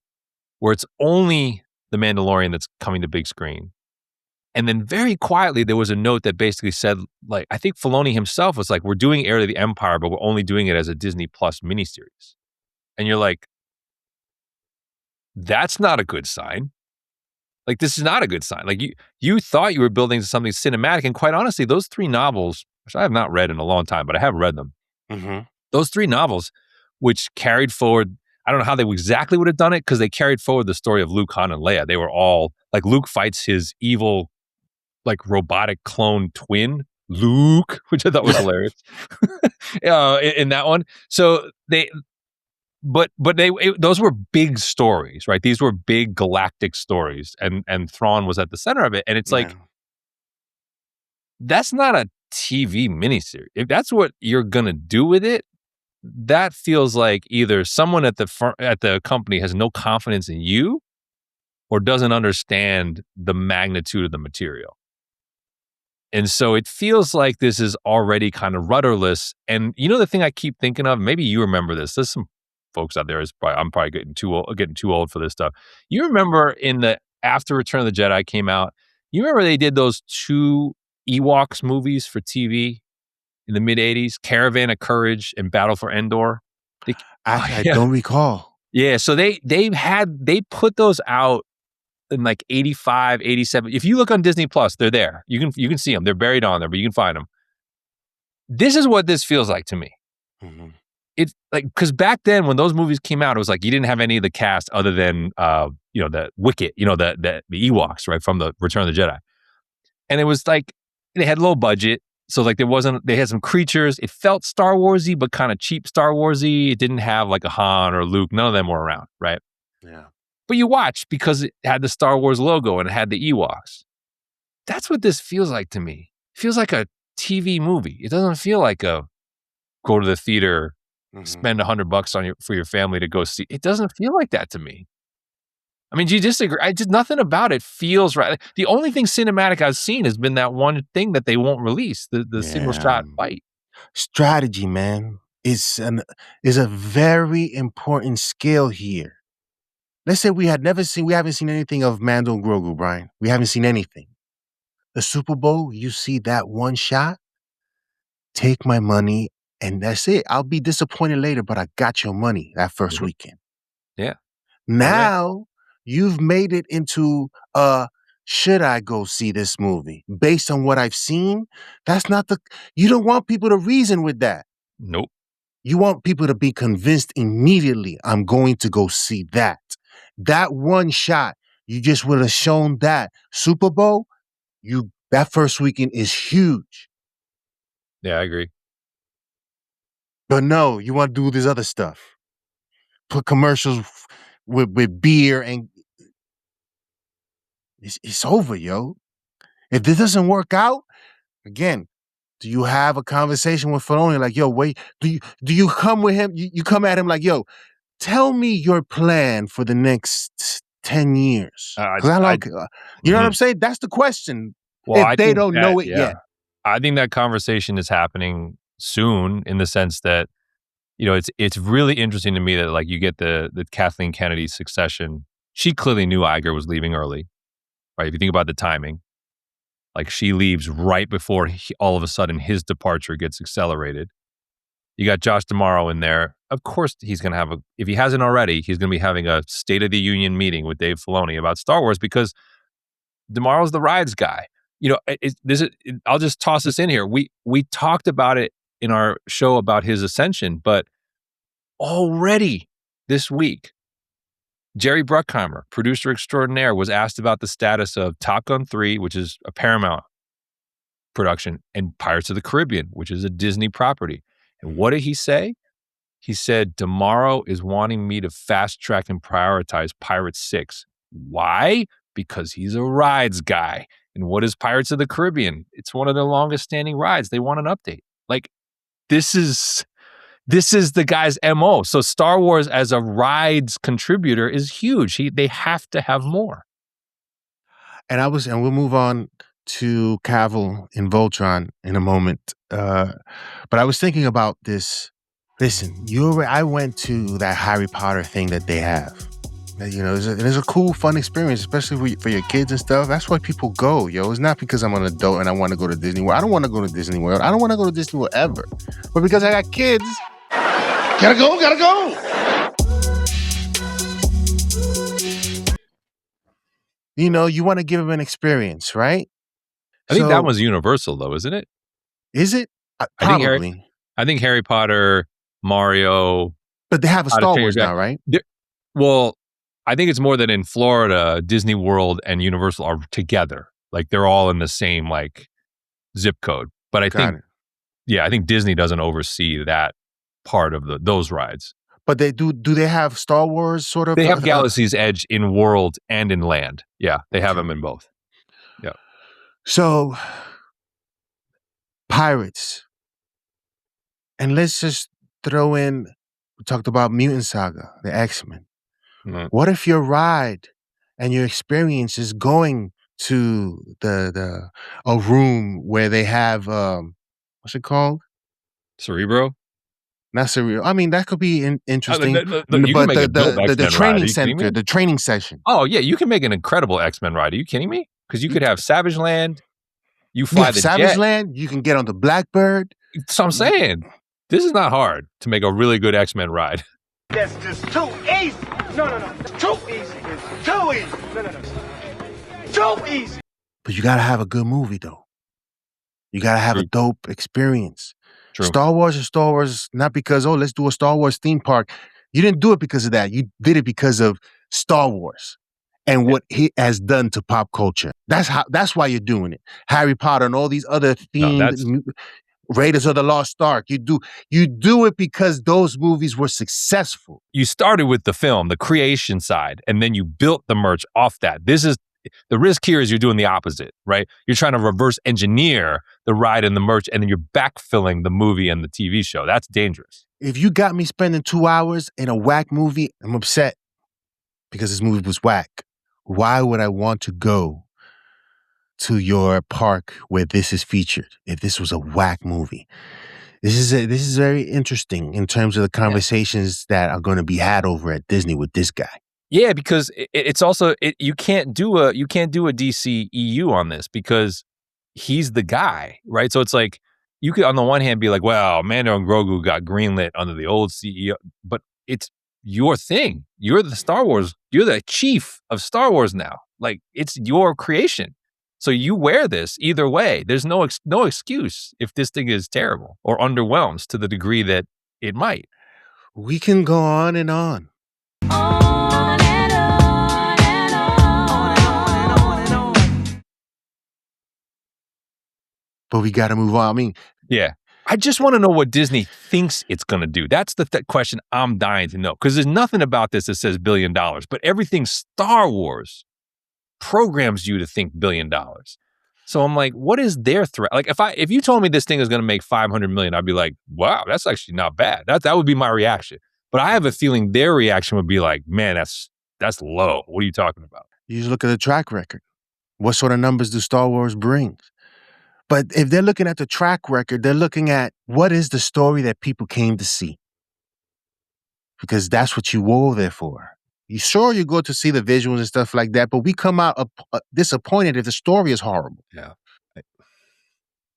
S2: where it's only The Mandalorian that's coming to big screen. And then very quietly, there was a note that basically said, like, I think Filoni himself was like, we're doing Heir to the Empire, but we're only doing it as a Disney Plus miniseries. And you're like, that's not a good sign. Like, this is not a good sign. Like, you thought you were building something cinematic. And quite honestly, those 3 novels, which I have not read in a long time, but I have read them. Mm-hmm. Those 3 novels, which carried forward, I don't know how they exactly would have done it, because they carried forward the story of Luke, Han, and Leia. They were all, like, Luke fights his evil, like, robotic clone twin, Luke, which I thought was hilarious in that one. So those were big stories, right? These were big galactic stories, and Thrawn was at the center of it. And it's like, that's not a TV miniseries. If that's what you're gonna do with it, that feels like either someone at the company has no confidence in you, or doesn't understand the magnitude of the material. And so it feels like this is already kind of rudderless. And the thing I keep thinking of, maybe you remember this. There's some folks out there, I'm probably getting too old for this stuff. You remember after Return of the Jedi came out, you remember they did those 2 Ewoks movies for TV in the mid-'80s, Caravan of Courage and Battle for Endor?
S1: I don't recall.
S2: Yeah, so they put those out in like 85, 87. If you look on Disney Plus, they're there. You can see them. They're buried on there, but you can find them. This is what this feels like to me.
S1: Mhm.
S2: It's like, because back then when those movies came out, it was like you didn't have any of the cast other than the Wicket, the Ewoks, right, from the Return of the Jedi. And it was like they had low budget. So like they had some creatures. It felt Star Warsy, but kind of cheap Star Warsy. It didn't have like a Han or Luke. None of them were around, right?
S1: Yeah.
S2: But you watch because it had the Star Wars logo and it had the Ewoks. That's what this feels like to me. It feels like a TV movie. It doesn't feel like a go to the theater, spend $100 for your family to go see. It doesn't feel like that to me. I mean, do you disagree? Nothing about it feels right. The only thing cinematic I've seen has been that one thing that they won't release, the single shot fight.
S1: Strategy, man, is a very important skill here. Let's say we haven't seen anything of Mando and Grogu, Brian. We haven't seen anything. The Super Bowl, you see that one shot, take my money, and that's it. I'll be disappointed later, but I got your money that 1st weekend.
S2: Yeah.
S1: Now you've made it into should I go see this movie based on what I've seen? You don't want people to reason with that.
S2: Nope.
S1: You want people to be convinced immediately, I'm going to go see that. That one shot, you just would have shown that. Super Bowl, that 1st weekend is huge.
S2: Yeah, I agree.
S1: But no, you want to do this other stuff. Put commercials with beer and it's over, yo. If this doesn't work out, again, do you have a conversation with Filoni like, yo, wait, do you come with him? You come at him like, yo, tell me your plan for the next 10 years. You know what I'm saying? That's the question.
S2: Well,
S1: if they don't know it yet.
S2: I think that conversation is happening soon in the sense that, it's really interesting to me that like you get the Kathleen Kennedy succession. She clearly knew Iger was leaving early, right? If you think about the timing, like she leaves right before all of a sudden his departure gets accelerated. You got Josh D'Amaro in there. Of course, he's going to have if he hasn't already, he's going to be having a State of the Union meeting with Dave Filoni about Star Wars because D'Amaro's the rides guy. I'll just toss this in here. We talked about it in our show about his ascension, but already this week, Jerry Bruckheimer, producer extraordinaire, was asked about the status of Top Gun 3, which is a Paramount production, and Pirates of the Caribbean, which is a Disney property. And what did he say? He said, D'Amaro is wanting me to fast track and prioritize Pirates 6. Why? Because he's a rides guy. And what is Pirates of the Caribbean? It's one of their longest standing rides. They want an update. Like, this is the guy's MO. So Star Wars as a rides contributor is huge. They have to have more.
S1: And we'll move on to Cavill in Voltron in a moment. But I was thinking about this. Listen, I went to that Harry Potter thing that they have. It's a cool, fun experience, especially for your kids and stuff. That's why people go, yo. It's not because I'm an adult and I want to go to Disney World. I don't want to go to Disney World. I don't want to go to Disney World ever. But because I got kids, gotta go. You want to give them an experience, right?
S2: I think that was Universal, though, isn't it?
S1: Is it? Probably.
S2: I think Harry Potter, Mario.
S1: But they have a Star Wars now, right?
S2: Well, I think it's more that in Florida, Disney World and Universal are together. Like they're all in the same like zip code. But I think Disney doesn't oversee that part of those rides.
S1: But they do they have Star Wars sort of?
S2: They have Galaxy's Edge in world and in land. Yeah, they have them in both. Yeah.
S1: So, Pirates. And let's just throw in, we talked about Mutant Saga, the X-Men. Mm-hmm. What if your ride and your experience is going to a room where they have, what's it called?
S2: Cerebro?
S1: Not Cerebro. I mean, that could be interesting.
S2: The
S1: training center, the training session.
S2: Oh, yeah. You can make an incredible X-Men ride. Are you kidding me? Because you could have Savage Land. You fly the
S1: Savage
S2: jet.
S1: Land. You can get on the Blackbird.
S2: So I'm saying, this is not hard to make a really good X-Men ride.
S3: That's just too easy. No. Too easy. It's too easy. No. Too easy.
S1: But you gotta have a good movie, though. You gotta have a dope experience.
S2: True.
S1: Star Wars is Star Wars, not because, let's do a Star Wars theme park. You didn't do it because of that. You did it because of Star Wars and what he has done to pop culture. That's why you're doing it. Harry Potter and all these other themed Raiders of the Lost Ark. You do it because those movies were successful.
S2: You started with the film, the creation side, and then you built the merch off that. The risk here is you're doing the opposite, right? You're trying to reverse engineer the ride and the merch, and then you're backfilling the movie and the TV show. That's dangerous.
S1: If you got me spending 2 hours in a whack movie, I'm upset because this movie was whack. Why would I want to go to your park where this is featured if this was a whack movie? This is very interesting in terms of the conversations that are going to be had over at Disney with this guy.
S2: Yeah, because it's also you can't do a DC EU on this because he's the guy, right? So it's like you could on the one hand be like, well, Mando and Grogu got greenlit under the old CEO, but it's your thing. You're the Star Wars. You're the chief of Star Wars now. Like it's your creation. So you wear this either way. There's no excuse if this thing is terrible or underwhelms to the degree that it might.
S1: We can go on and on. But we got to move on. I mean,
S2: yeah. I just want to know what Disney thinks it's going to do. That's the question I'm dying to know. Because there's nothing about this that says $1 billion. But everything Star Wars programs you to think $1 billion. So I'm like, what is their threat? Like, if you told me this thing is going to make $500 million, I'd be like, wow, that's actually not bad. That would be my reaction. But I have a feeling their reaction would be like, man, that's low. What are you talking about?
S1: You just look at the track record. What sort of numbers do Star Wars bring? But if they're looking at the track record, they're looking at what is the story that people came to see? Because that's what you wore there for. You go to see the visuals and stuff like that, but we come out disappointed if the story is horrible.
S2: Yeah.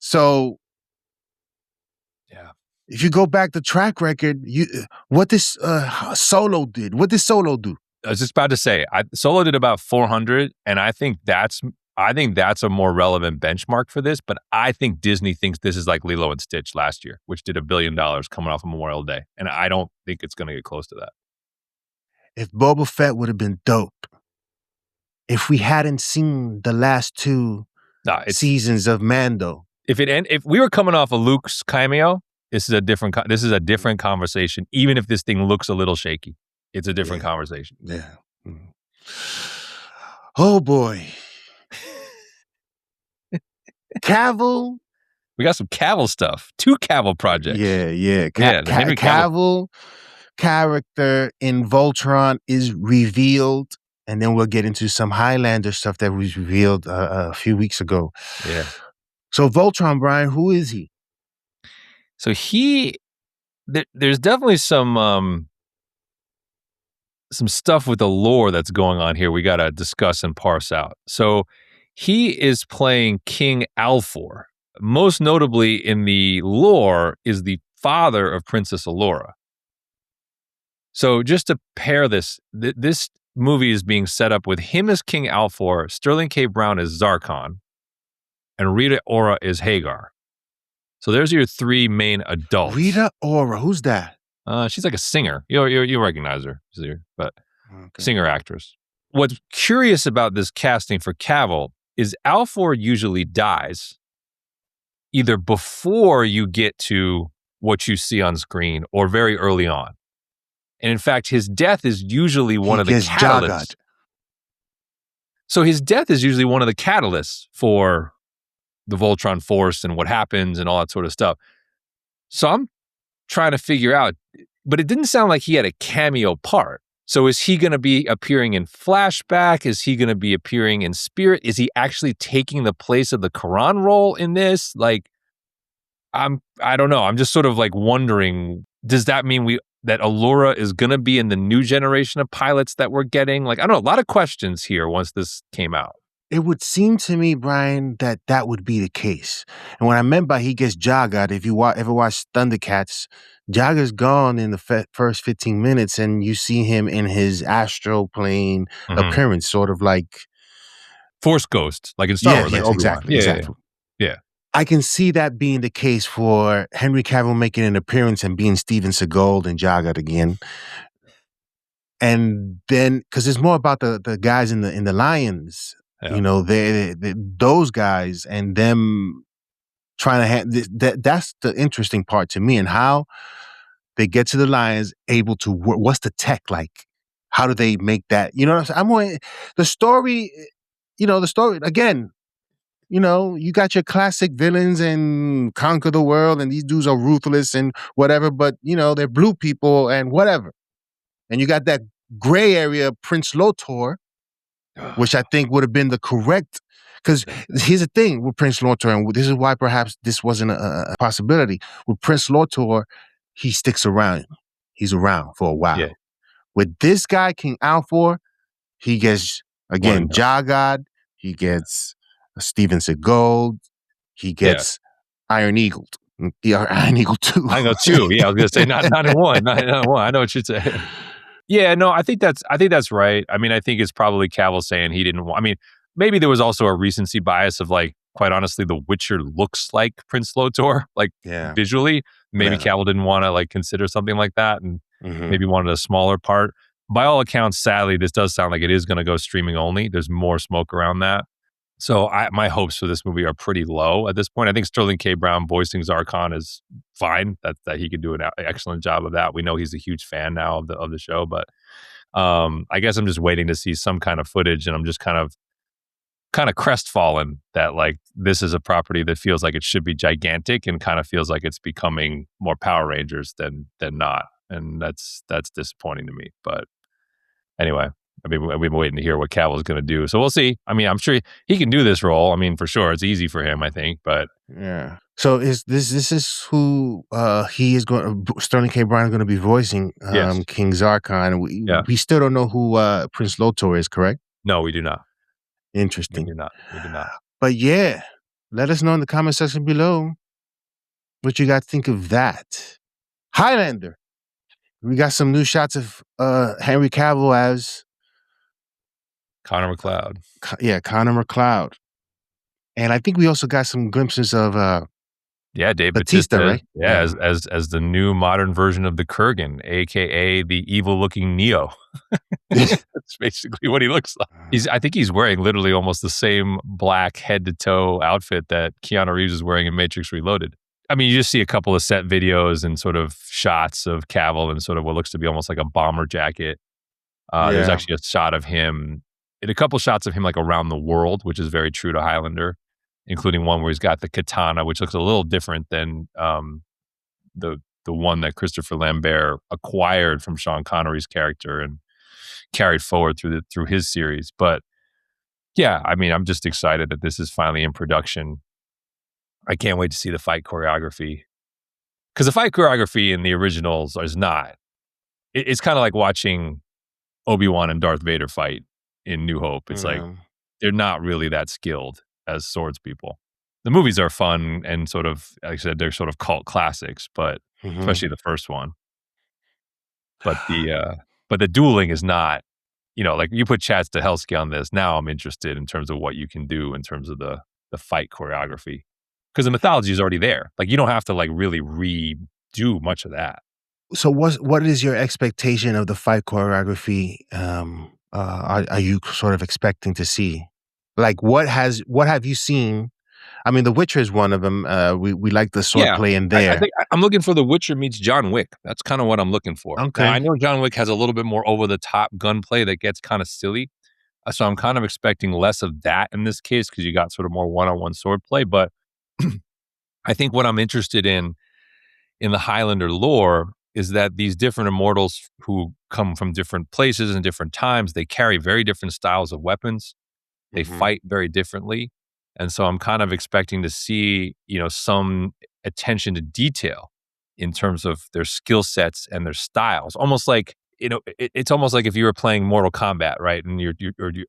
S1: So,
S2: yeah.
S1: If you go back to track record, what this Solo did. What did Solo do?
S2: I was just about to say, Solo did about 400, and I think that's a more relevant benchmark for this, but I think Disney thinks this is like Lilo and Stitch last year, which did $1 billion coming off of Memorial Day. And I don't think it's going to get close to that.
S1: If Boba Fett would have been dope, if we hadn't seen the last two seasons of Mando.
S2: If we were coming off of Luke's cameo, this is a different conversation. Even if this thing looks a little shaky, it's a different conversation.
S1: Yeah. Mm. Oh boy. Cavill.
S2: We got some Cavill stuff. 2 Cavill projects.
S1: Yeah. Cavill character in Voltron is revealed, and then we'll get into some Highlander stuff that was revealed a few weeks ago.
S2: Yeah.
S1: So Voltron, Brian, who is he?
S2: So there's definitely some stuff with the lore that's going on here we got to discuss and parse out. So he is playing King Alfor. Most notably in the lore is the father of Princess Allura. So just to pair this movie is being set up with him as King Alfor, Sterling K. Brown as Zarkon, and Rita Ora is Hagar. So there's your 3 main adults.
S1: Rita Ora, who's that?
S2: She's like a singer. You recognize her, but singer actress. What's curious about this casting for Cavill is Alfor usually dies either before you get to what you see on screen or very early on. And in fact, his death is usually one of the catalysts. So his death is usually one of the catalysts for the Voltron Force and what happens and all that sort of stuff. So I'm trying to figure out, but it didn't sound like he had a cameo part. So is he going to be appearing in flashback? Is he going to be appearing in spirit? Is he actually taking the place of the Quran role in this? Like, I don't know. I'm just sort of like wondering, does that mean that Allura is going to be in the new generation of pilots that we're getting? Like, I don't know, a lot of questions here once this came out.
S1: It would seem to me, Brian, that would be the case. And what I meant by he gets Jagged, if you ever watch Thundercats, Jagged's gone in the first 15 minutes and you see him in his astral plane appearance, sort of like
S2: Force Ghost, like in Star Wars. Like
S1: exactly.
S2: Yeah.
S1: I can see that being the case for Henry Cavill making an appearance and being Steven Seagal and Jagat again. And then, because it's more about the guys in the Lions,
S2: Yeah.
S1: you know, they those guys and them trying to that's the interesting part to me, and how they get to the Lions able to work. What's the tech like? How do they make that? You know what I'm saying? The story, the story again. You know, you got your classic villains and conquer the world, and these dudes are ruthless and whatever, but they're blue people and whatever. And you got that gray area, Prince Lotor, which I think would have been the correct. Because here's the thing with Prince Lotor, and this is why perhaps this wasn't a possibility. With Prince Lotor, he sticks around. He's around for a while.
S2: Yeah.
S1: With this guy, King Alfor, he gets, again, Jagad, he gets Steven Seagal, he gets Iron Eagle. The Iron Eagle 2.
S2: I know 2. Yeah, I was gonna say not in 1. Not in 1. I know what you'd say. Yeah, no, I think that's right. I mean, I think it's probably Cavill saying he didn't want. I mean, maybe there was also a recency bias of, like, quite honestly, The Witcher looks like Prince Lotor, like visually. Maybe Cavill didn't want to like consider something like that, and maybe wanted a smaller part. By all accounts, sadly, this does sound like it is going to go streaming only. There's more smoke around that. So my hopes for this movie are pretty low at this point. I think Sterling K. Brown voicing Zarkon is fine. That he can do an excellent job of that. We know he's a huge fan now of the show, but I guess I'm just waiting to see some kind of footage, and I'm just kind of crestfallen that, like, this is a property that feels like it should be gigantic and kind of feels like it's becoming more Power Rangers than not, and that's disappointing to me. But anyway. I mean, we've been waiting to hear what Cavill's going to do. So we'll see. I mean, I'm sure he can do this role. I mean, for sure. It's easy for him, I think. But
S1: yeah. So this is who he is going to, Sterling K. Brown is going to be voicing King Zarkon. We still don't know who Prince Lotor is, correct?
S2: No, we do not.
S1: Interesting.
S2: We do not.
S1: But yeah, let us know in the comment section below what you guys think of that. Highlander. We got some new shots of Henry Cavill as
S2: Connor McLeod.
S1: Connor McLeod. And I think we also got some glimpses of
S2: Dave
S1: Bautista, right?
S2: Yeah, as the new modern version of the Kurgan, aka the evil-looking Neo. That's basically what he looks like. I think he's wearing literally almost the same black head-to-toe outfit that Keanu Reeves is wearing in Matrix Reloaded. I mean, you just see a couple of set videos and sort of shots of Cavill in sort of what looks to be almost like a bomber jacket. There's actually a shot of him, and a couple shots of him like around the world, which is very true to Highlander, including one where he's got the katana, which looks a little different than the one that Christopher Lambert acquired from Sean Connery's character and carried forward through his series. But yeah, I mean, I'm just excited that this is finally in production. I can't wait to see the fight choreography, because the fight choreography in the originals is not. It's kind of like watching Obi-Wan and Darth Vader fight in New Hope. It's like they're not really that skilled as swords people. The movies are fun and sort of, like I said, they're sort of cult classics, but especially the first one. But the dueling is not, like you put Chad Stahelski on this. Now I'm interested in terms of what you can do in terms of the fight choreography, because the mythology is already there. Like, you don't have to like really redo much of that.
S1: So what is your expectation of the fight choreography? Are you sort of expecting to see? Like, what have you seen? I mean, The Witcher is one of them. We like the sword play in there.
S2: I think I'm looking for The Witcher meets John Wick. That's kind of what I'm looking for.
S1: Okay.
S2: Now, I know John Wick has a little bit more over-the-top gunplay that gets kind of silly. So I'm kind of expecting less of that in this case, because you got sort of more one-on-one sword play. But I think what I'm interested in the Highlander lore is that these different immortals who come from different places and different times, they carry very different styles of weapons. They fight very differently. And so I'm kind of expecting to see, some attention to detail in terms of their skill sets and their styles. Almost like, it's almost like if you were playing Mortal Kombat, right? And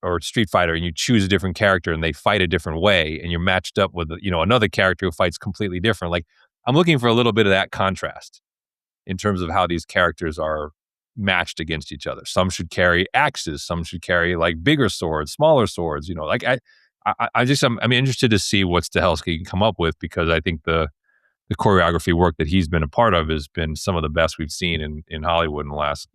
S2: or Street Fighter, and you choose a different character and they fight a different way, and you're matched up with, another character who fights completely different. Like, I'm looking for a little bit of that contrast in terms of how these characters are matched against each other. Some should carry axes. Some should carry like bigger swords, smaller swords. I'm interested to see what Stahelski can come up with, because I think the choreography work that he's been a part of has been some of the best we've seen in Hollywood in the last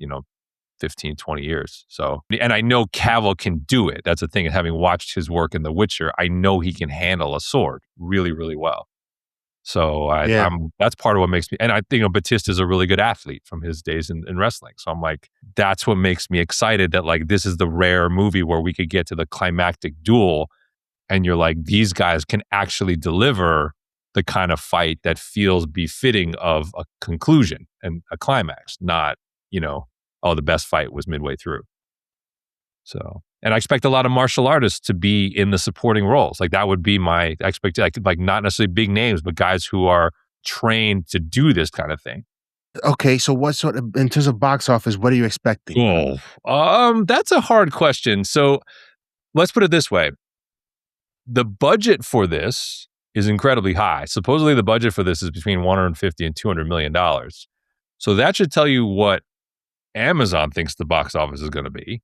S2: 15, 20 years. So, and I know Cavill can do it. That's the thing. Having watched his work in The Witcher, I know he can handle a sword really, really well. So that's part of what makes me, and I think Batista's a really good athlete from his days in wrestling. So I'm like, that's what makes me excited that like this is the rare movie where we could get to the climactic duel, and you're like, these guys can actually deliver the kind of fight that feels befitting of a conclusion and a climax, not the best fight was midway through. So, and I expect a lot of martial artists to be in the supporting roles. Like that would be my expectation. Like not necessarily big names, but guys who are trained to do this kind of thing.
S1: Okay, so what sort of, in terms of box office, what are you expecting?
S2: That's a hard question. So let's put it this way. The budget for this is incredibly high. Supposedly the budget for this is between $150 and $200 million. So that should tell you what Amazon thinks the box office is going to be.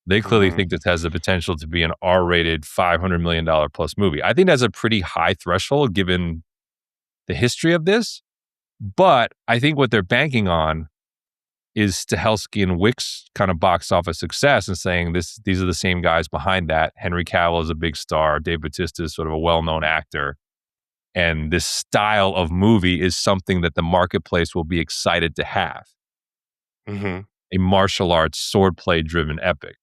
S2: They clearly think this has the potential to be an R-rated $500 million plus movie. I think that's a pretty high threshold given the history of this. But I think what they're banking on is Stahelski and Wick's kind of box office success, and saying these are the same guys behind that. Henry Cavill is a big star. Dave Bautista is sort of a well-known actor. And this style of movie is something that the marketplace will be excited to have.
S1: Mm-hmm.
S2: A martial arts swordplay driven epic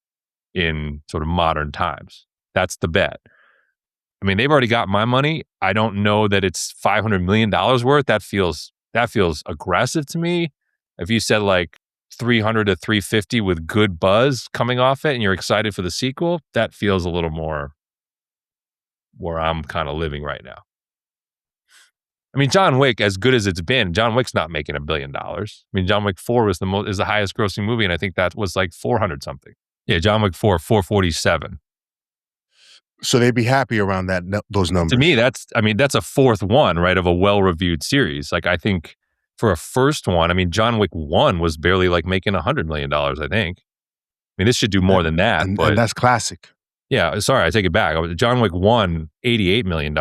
S2: in sort of modern times. That's the bet. I mean, they've already got my money. I don't know that it's $500 million worth. That feels aggressive to me. If you said like 300 to 350 with good buzz coming off it and you're excited for the sequel, that feels a little more where I'm kind of living right now. I mean, John Wick, as good as it's been, John Wick's not making $1 billion. I mean, John Wick 4 is the highest grossing movie, and I think that was like 400 something. Yeah, John Wick 4, 447.
S1: So they'd be happy around those numbers.
S2: To me, that's a fourth one, right, of a well-reviewed series. Like, I think for a first one, I mean, John Wick 1 was barely like making $100 million, I think. I mean, this should do more than that.
S1: And
S2: but
S1: that's classic.
S2: Yeah, sorry, I take it back. John Wick 1, $88 million.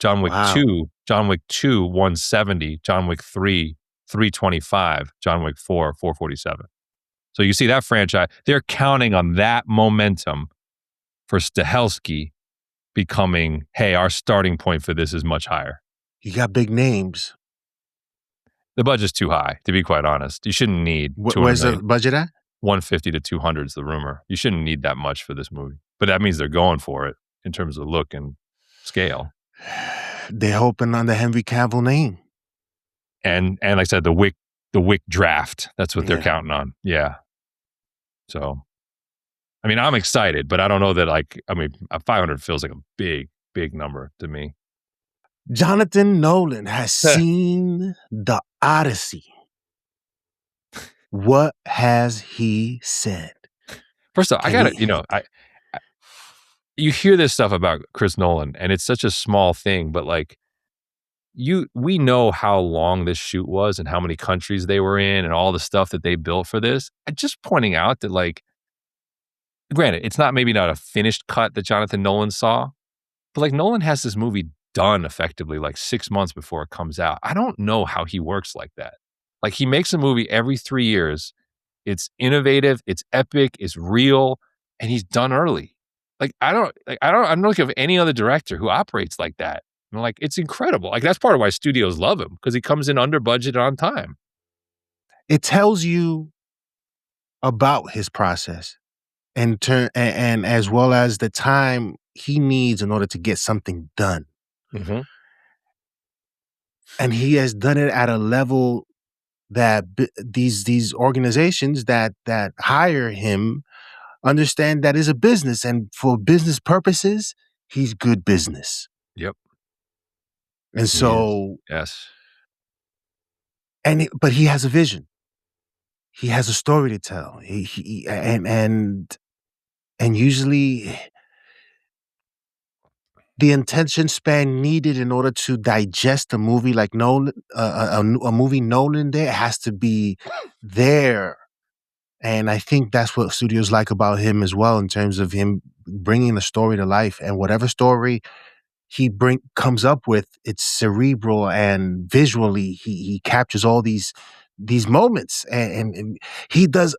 S2: John Wick 2, 170. John Wick 3, 325. John Wick 4, 447. So you see that franchise, they're counting on that momentum for Stahelski becoming, hey, our starting point for this is much higher.
S1: You got big names.
S2: The budget's too high, to be quite honest. You shouldn't need
S1: Where's the budget at?
S2: 150 to 200 is the rumor. You shouldn't need that much for this movie. But that means they're going for it in terms of look and scale.
S1: They're hoping on the Henry Cavill name.
S2: And like I said, the Wick draft. That's what they're counting on. Yeah. So, I mean, I'm excited, but I don't know that 500 feels like a big, big number to me.
S1: Jonathan Nolan has seen the Odyssey. What has he said?
S2: First off, I gotta, you hear this stuff about Chris Nolan, and it's such a small thing, but like, we know how long this shoot was and how many countries they were in and all the stuff that they built for this. Just pointing out that, like, granted, it's maybe not a finished cut that Jonathan Nolan saw, but like Nolan has this movie done effectively like 6 months before it comes out. I don't know how he works like that. Like, he makes a movie every 3 years. It's innovative, it's epic, it's real, and he's done early. Like, I don't think of any other director who operates like that. And like, it's incredible. Like, that's part of why studios love him, because he comes in under budget and on time.
S1: It tells you about his process and as well as the time he needs in order to get something done.
S2: Mm-hmm.
S1: And he has done it at a level that these organizations that hire him understand that is a business, and for business purposes, he's good business.
S2: Yep.
S1: And so,
S2: yes.
S1: But he has a vision. He has a story to tell. And usually the attention span needed in order to digest a movie like Nolan, a movie Nolan, there has to be there And I think that's what studios like about him as well, in terms of him bringing the story to life. And whatever story he comes up with, it's cerebral and visually he captures all these moments, and he does.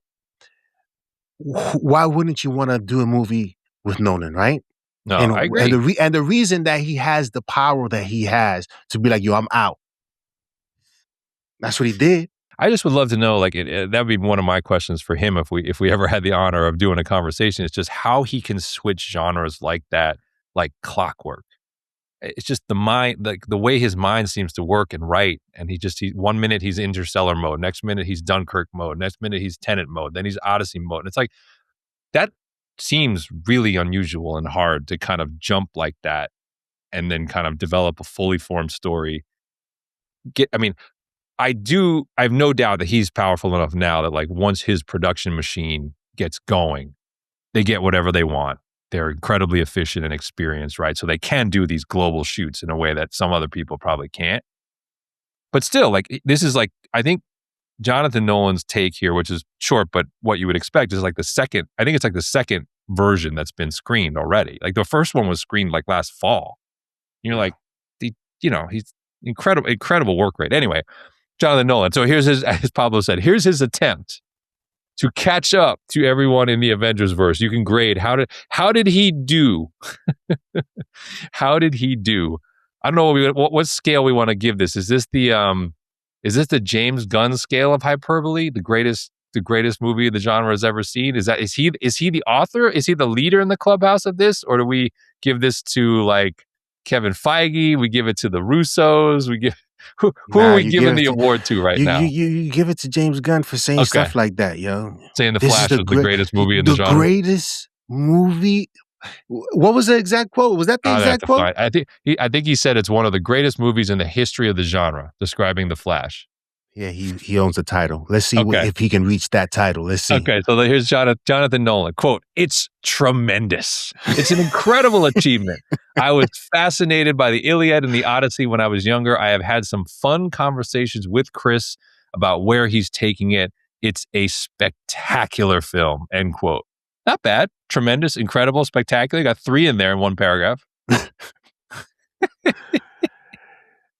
S1: Why wouldn't you want to do a movie with Nolan, right?
S2: No,
S1: And
S2: I
S1: and
S2: agree.
S1: the reason that he has the power that he has to be like, yo, I'm out. That's what he did.
S2: I just would love to know, like, that would be one of my questions for him if we ever had the honor of doing a conversation. It's just how he can switch genres like that, like clockwork. It's just the mind, like the way his mind seems to work and write. And he 1 minute he's Interstellar mode, next minute he's Dunkirk mode, next minute he's Tenet mode, then he's Odyssey mode. And it's like that seems really unusual and hard to kind of jump like that and then kind of develop a fully formed story. I have no doubt that he's powerful enough now that, like, once his production machine gets going, they get whatever they want. They're incredibly efficient and experienced, right? So they can do these global shoots in a way that some other people probably can't. But still, like, this is like, I think Jonathan Nolan's take here, which is short, but what you would expect is like the second version that's been screened already. Like the first one was screened like last fall. You're like, he's incredible work rate. Anyway, Jonathan Nolan. So here's his, as Pablo said, here's his attempt to catch up to everyone in the Avengers verse. You can grade how did he do? How did he do? I don't know what scale we want to give this. Is this the James Gunn scale of hyperbole? The greatest movie the genre has ever seen? Is he the author? Is he the leader in the clubhouse of this? Or do we give this to like Kevin Feige? We give it to the Russos? Who are we giving the award to now?
S1: You give it to James Gunn for saying stuff like that, yo.
S2: Saying The Flash is the greatest movie in the genre.
S1: The greatest movie. What was the exact quote? Was that the exact quote?
S2: I think he said it's one of the greatest movies in the history of the genre, describing The Flash.
S1: Yeah, he owns the title. Let's see if he can reach that title. Let's see.
S2: Okay, so here's Jonathan Nolan. Quote, "It's tremendous. It's an incredible achievement. I was fascinated by the Iliad and the Odyssey when I was younger. I have had some fun conversations with Chris about where he's taking it. It's a spectacular film." End quote. Not bad. Tremendous, incredible, spectacular. Got 3 in there in one paragraph.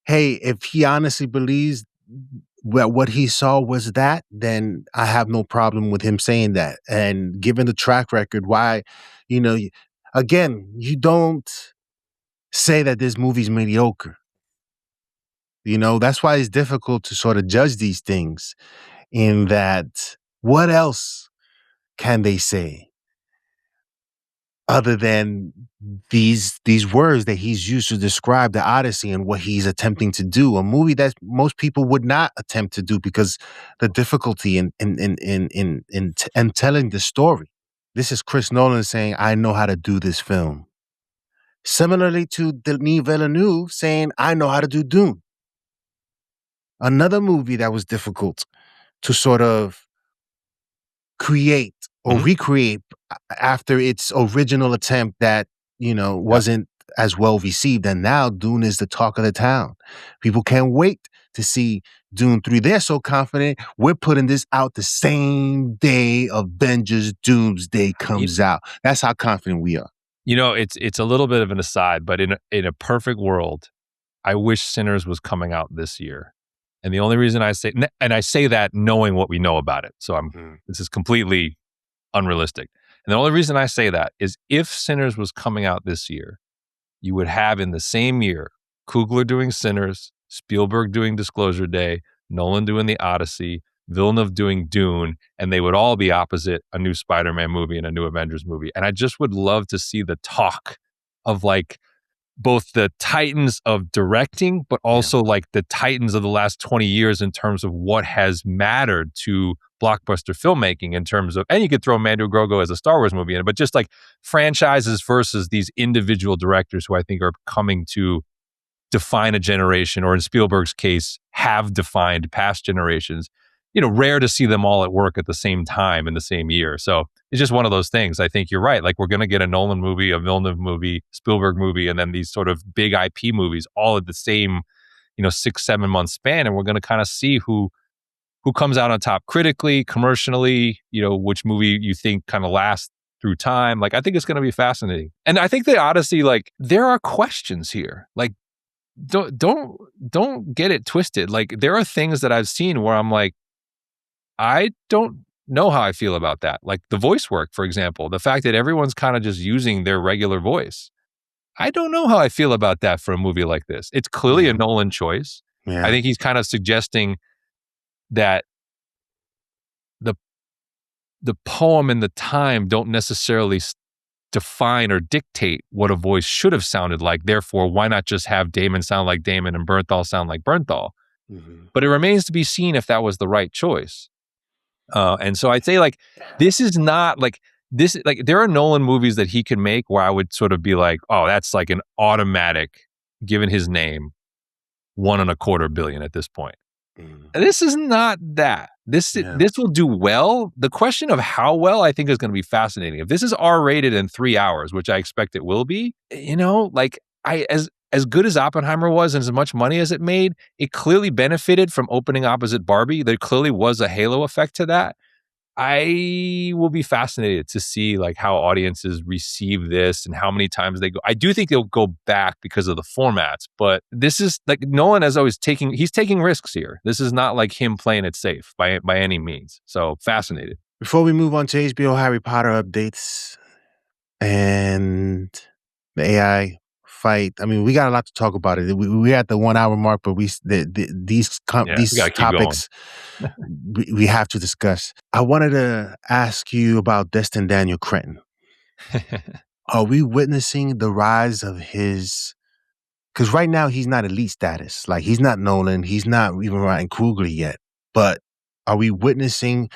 S1: Hey, if he honestly believes what he saw was that, then I have no problem with him saying that. And given the track record, why, again, you don't say that this movie's mediocre. That's why it's difficult to sort of judge these things, in that what else can they say other than these words that he's used to describe the Odyssey and what he's attempting to do, a movie that most people would not attempt to do because the difficulty in telling the story. This is Chris Nolan saying, "I know how to do this film." Similarly to Denis Villeneuve saying, "I know how to do Dune." Another movie that was difficult to sort of create or recreate after its original attempt that, wasn't as well received. And now Dune is the talk of the town. People can't wait to see Dune 3. They're so confident we're putting this out the same day Avengers Doomsday comes out. That's how confident we are.
S2: It's a little bit of an aside, but in a perfect world, I wish Sinners was coming out this year. And the only reason I say that knowing what we know about it. So this is completely unrealistic. And the only reason I say that is if Sinners was coming out this year, you would have in the same year Coogler doing Sinners, Spielberg doing Disclosure Day, Nolan doing The Odyssey, Villeneuve doing Dune, and they would all be opposite a new Spider-Man movie and a new Avengers movie. And I just would love to see the talk of like both the titans of directing, but also like the titans of the last 20 years in terms of what has mattered to blockbuster filmmaking in terms of, and you could throw Mando Grogu as a Star Wars movie in it, but just like franchises versus these individual directors who I think are coming to define a generation, or in Spielberg's case, have defined past generations. Rare to see them all at work at the same time in the same year. So it's just one of those things. I think you're right. Like, we're going to get a Nolan movie, a Villeneuve movie, Spielberg movie, and then these sort of big IP movies all at the same, 6-7 month span. And we're going to kind of see who who comes out on top critically, commercially, which movie you think kind of lasts through time. Like, I think it's going to be fascinating. And I think the Odyssey, like, there are questions here. Like, don't get it twisted. Like, there are things that I've seen where I'm like, I don't know how I feel about that. Like the voice work, for example, the fact that everyone's kind of just using their regular voice. I don't know how I feel about that for a movie like this. It's clearly a Nolan choice.
S1: Yeah.
S2: I think he's kind of suggesting that the poem and the time don't necessarily define or dictate what a voice should have sounded like. Therefore, why not just have Damon sound like Damon and Bernthal sound like Bernthal? Mm-hmm. But it remains to be seen if that was the right choice. And so I'd say, like, this is not like this. Like, there are Nolan movies that he can make where I would sort of be like, oh, that's like an automatic, given his name, $1.25 billion at this point. This is not that. This will do well. The question of how well, I think, is going to be fascinating. If this is R-rated in 3 hours, which I expect it will be, like, as good as Oppenheimer was and as much money as it made, it clearly benefited from opening opposite Barbie. There clearly was a halo effect to that. I will be fascinated to see, like, how audiences receive this and how many times they go. I do think they'll go back because of the formats, but this is like Nolan is always he's taking risks here. This is not like him playing it safe by any means. So fascinated.
S1: Before we move on to HBO Harry Potter updates and the AI fight, I mean, we got a lot to talk about it. We're at the 1 hour mark, but these topics we have to discuss. I wanted to ask you about Destin Daniel Cretton. Are we witnessing the rise of his? Because right now he's not elite status. Like, he's not Nolan. He's not even Ryan Coogler yet. But are we witnessing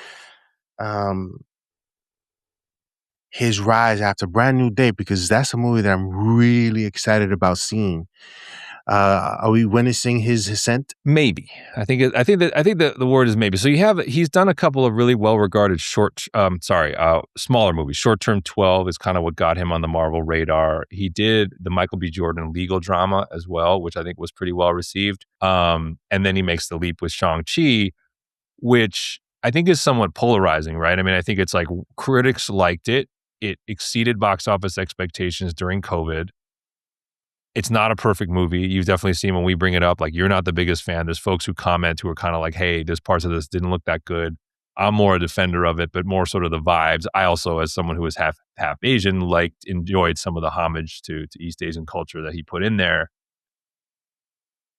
S1: his rise after Brand New Day? Because that's a movie that I'm really excited about seeing. Are we witnessing his ascent?
S2: Maybe. I think that the word is maybe. So he's done a couple of really well-regarded smaller movies. Short Term 12 is kind of what got him on the Marvel radar. He did the Michael B. Jordan legal drama as well, which I think was pretty well received. And then he makes the leap with Shang-Chi, which I think is somewhat polarizing, right? I mean, I think it's like critics liked it. It exceeded box office expectations during COVID. It's not a perfect movie. You've definitely seen when we bring it up, like, you're not the biggest fan. There's folks who comment who are kind of like, hey, there's parts of this didn't look that good. I'm more a defender of it, but more sort of the vibes. I also, as someone who is half Asian, enjoyed some of the homage to East Asian culture that he put in there.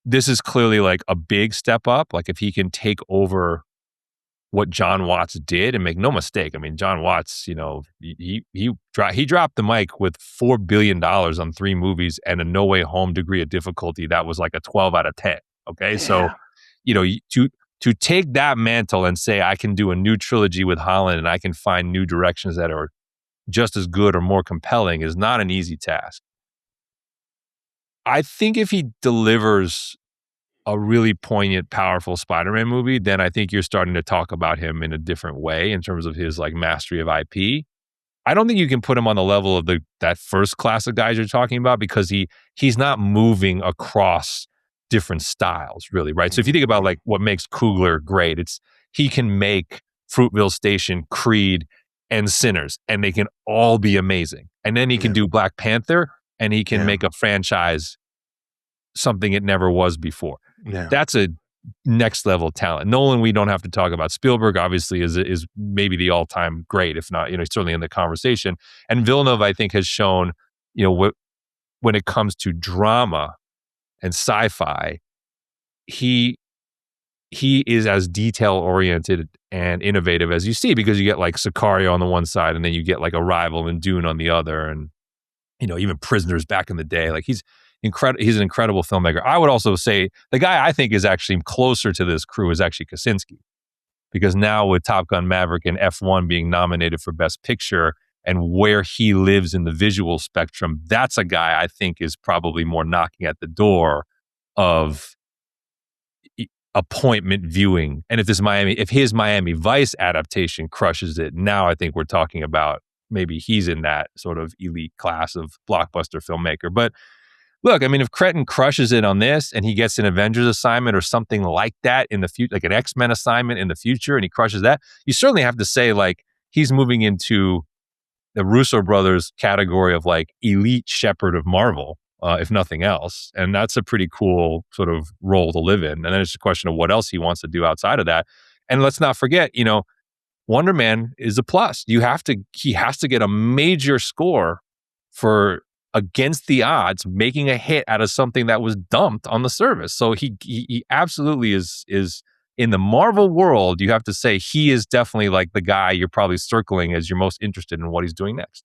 S2: This is clearly like a big step up. Like, if he can take over what John Watts did, and make no mistake, I mean, John Watts, he dropped the mic with $4 billion on 3 movies and a No Way Home degree of difficulty that was like a 12 out of 10. Okay, yeah. So, to take that mantle and say, I can do a new trilogy with Holland and I can find new directions that are just as good or more compelling is not an easy task. I think if he delivers a really poignant, powerful Spider-Man movie, then I think you're starting to talk about him in a different way in terms of his, like, mastery of IP. I don't think you can put him on the level of that first class of guys you're talking about, because he's not moving across different styles, really, right? So if you think about, like, what makes Coogler great, it's he can make Fruitvale Station, Creed, and Sinners, and they can all be amazing. And then he can do Black Panther, and he can make a franchise something it never was before. Yeah. That's a next level talent. Nolan, we don't have to talk about. Spielberg, obviously, is maybe the all-time great, if not, certainly in the conversation. And Villeneuve, I think, has shown, when it comes to drama and sci-fi, he is as detail-oriented and innovative as you see, because you get like Sicario on the one side, and then you get like Arrival and Dune on the other, and even Prisoners back in the day. Like, he's an incredible filmmaker. I would also say the guy I think is actually closer to this crew is actually Kaczynski, because now with Top Gun Maverick and F1 being nominated for Best Picture, and where he lives in the visual spectrum, that's a guy I think is probably more knocking at the door of appointment viewing. And if his Miami Vice adaptation crushes it, now I think we're talking about maybe he's in that sort of elite class of blockbuster filmmaker. But look, I mean, if Cretton crushes it on this and he gets an Avengers assignment or something like that in the future, like an X-Men assignment in the future, and he crushes that, you certainly have to say like he's moving into the Russo brothers category of like elite shepherd of Marvel, if nothing else. And that's a pretty cool sort of role to live in. And then it's a question of what else he wants to do outside of that. And let's not forget, Wonder Man is a plus. He has to get a major score for against the odds, making a hit out of something that was dumped on the service. So he absolutely is in the Marvel world. You have to say he is definitely like the guy you're probably circling as you're most interested in what he's doing next.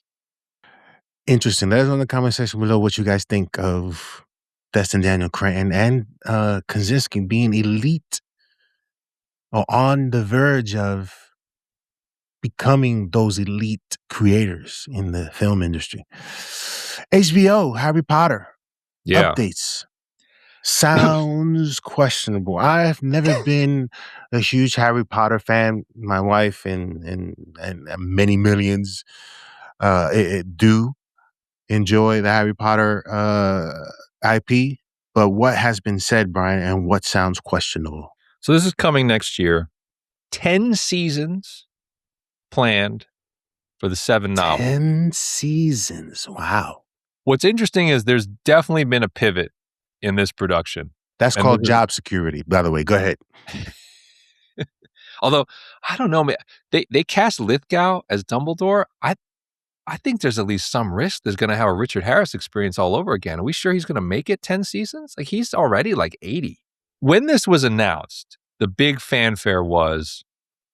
S1: Interesting. Let us know in the comment section below what you guys think of Destin, Daniel Cretton, and Kaczynski being elite or on the verge of becoming those elite creators in the film industry. HBO, Harry Potter, updates. Sounds questionable. I've never been a huge Harry Potter fan. My wife and many millions do enjoy the Harry Potter IP. But what has been said, Brian, and what sounds questionable?
S2: So this is coming next year. 10 seasons planned for the 7 novels.
S1: 10 seasons. Wow.
S2: What's interesting is there's definitely been a pivot in this production.
S1: That's called job security, by the way. Go ahead.
S2: Although, I don't know, man. They cast Lithgow as Dumbledore. I think there's at least some risk there's going to have a Richard Harris experience all over again. Are we sure he's going to make it 10 seasons? Like, he's already like 80. When this was announced, the big fanfare was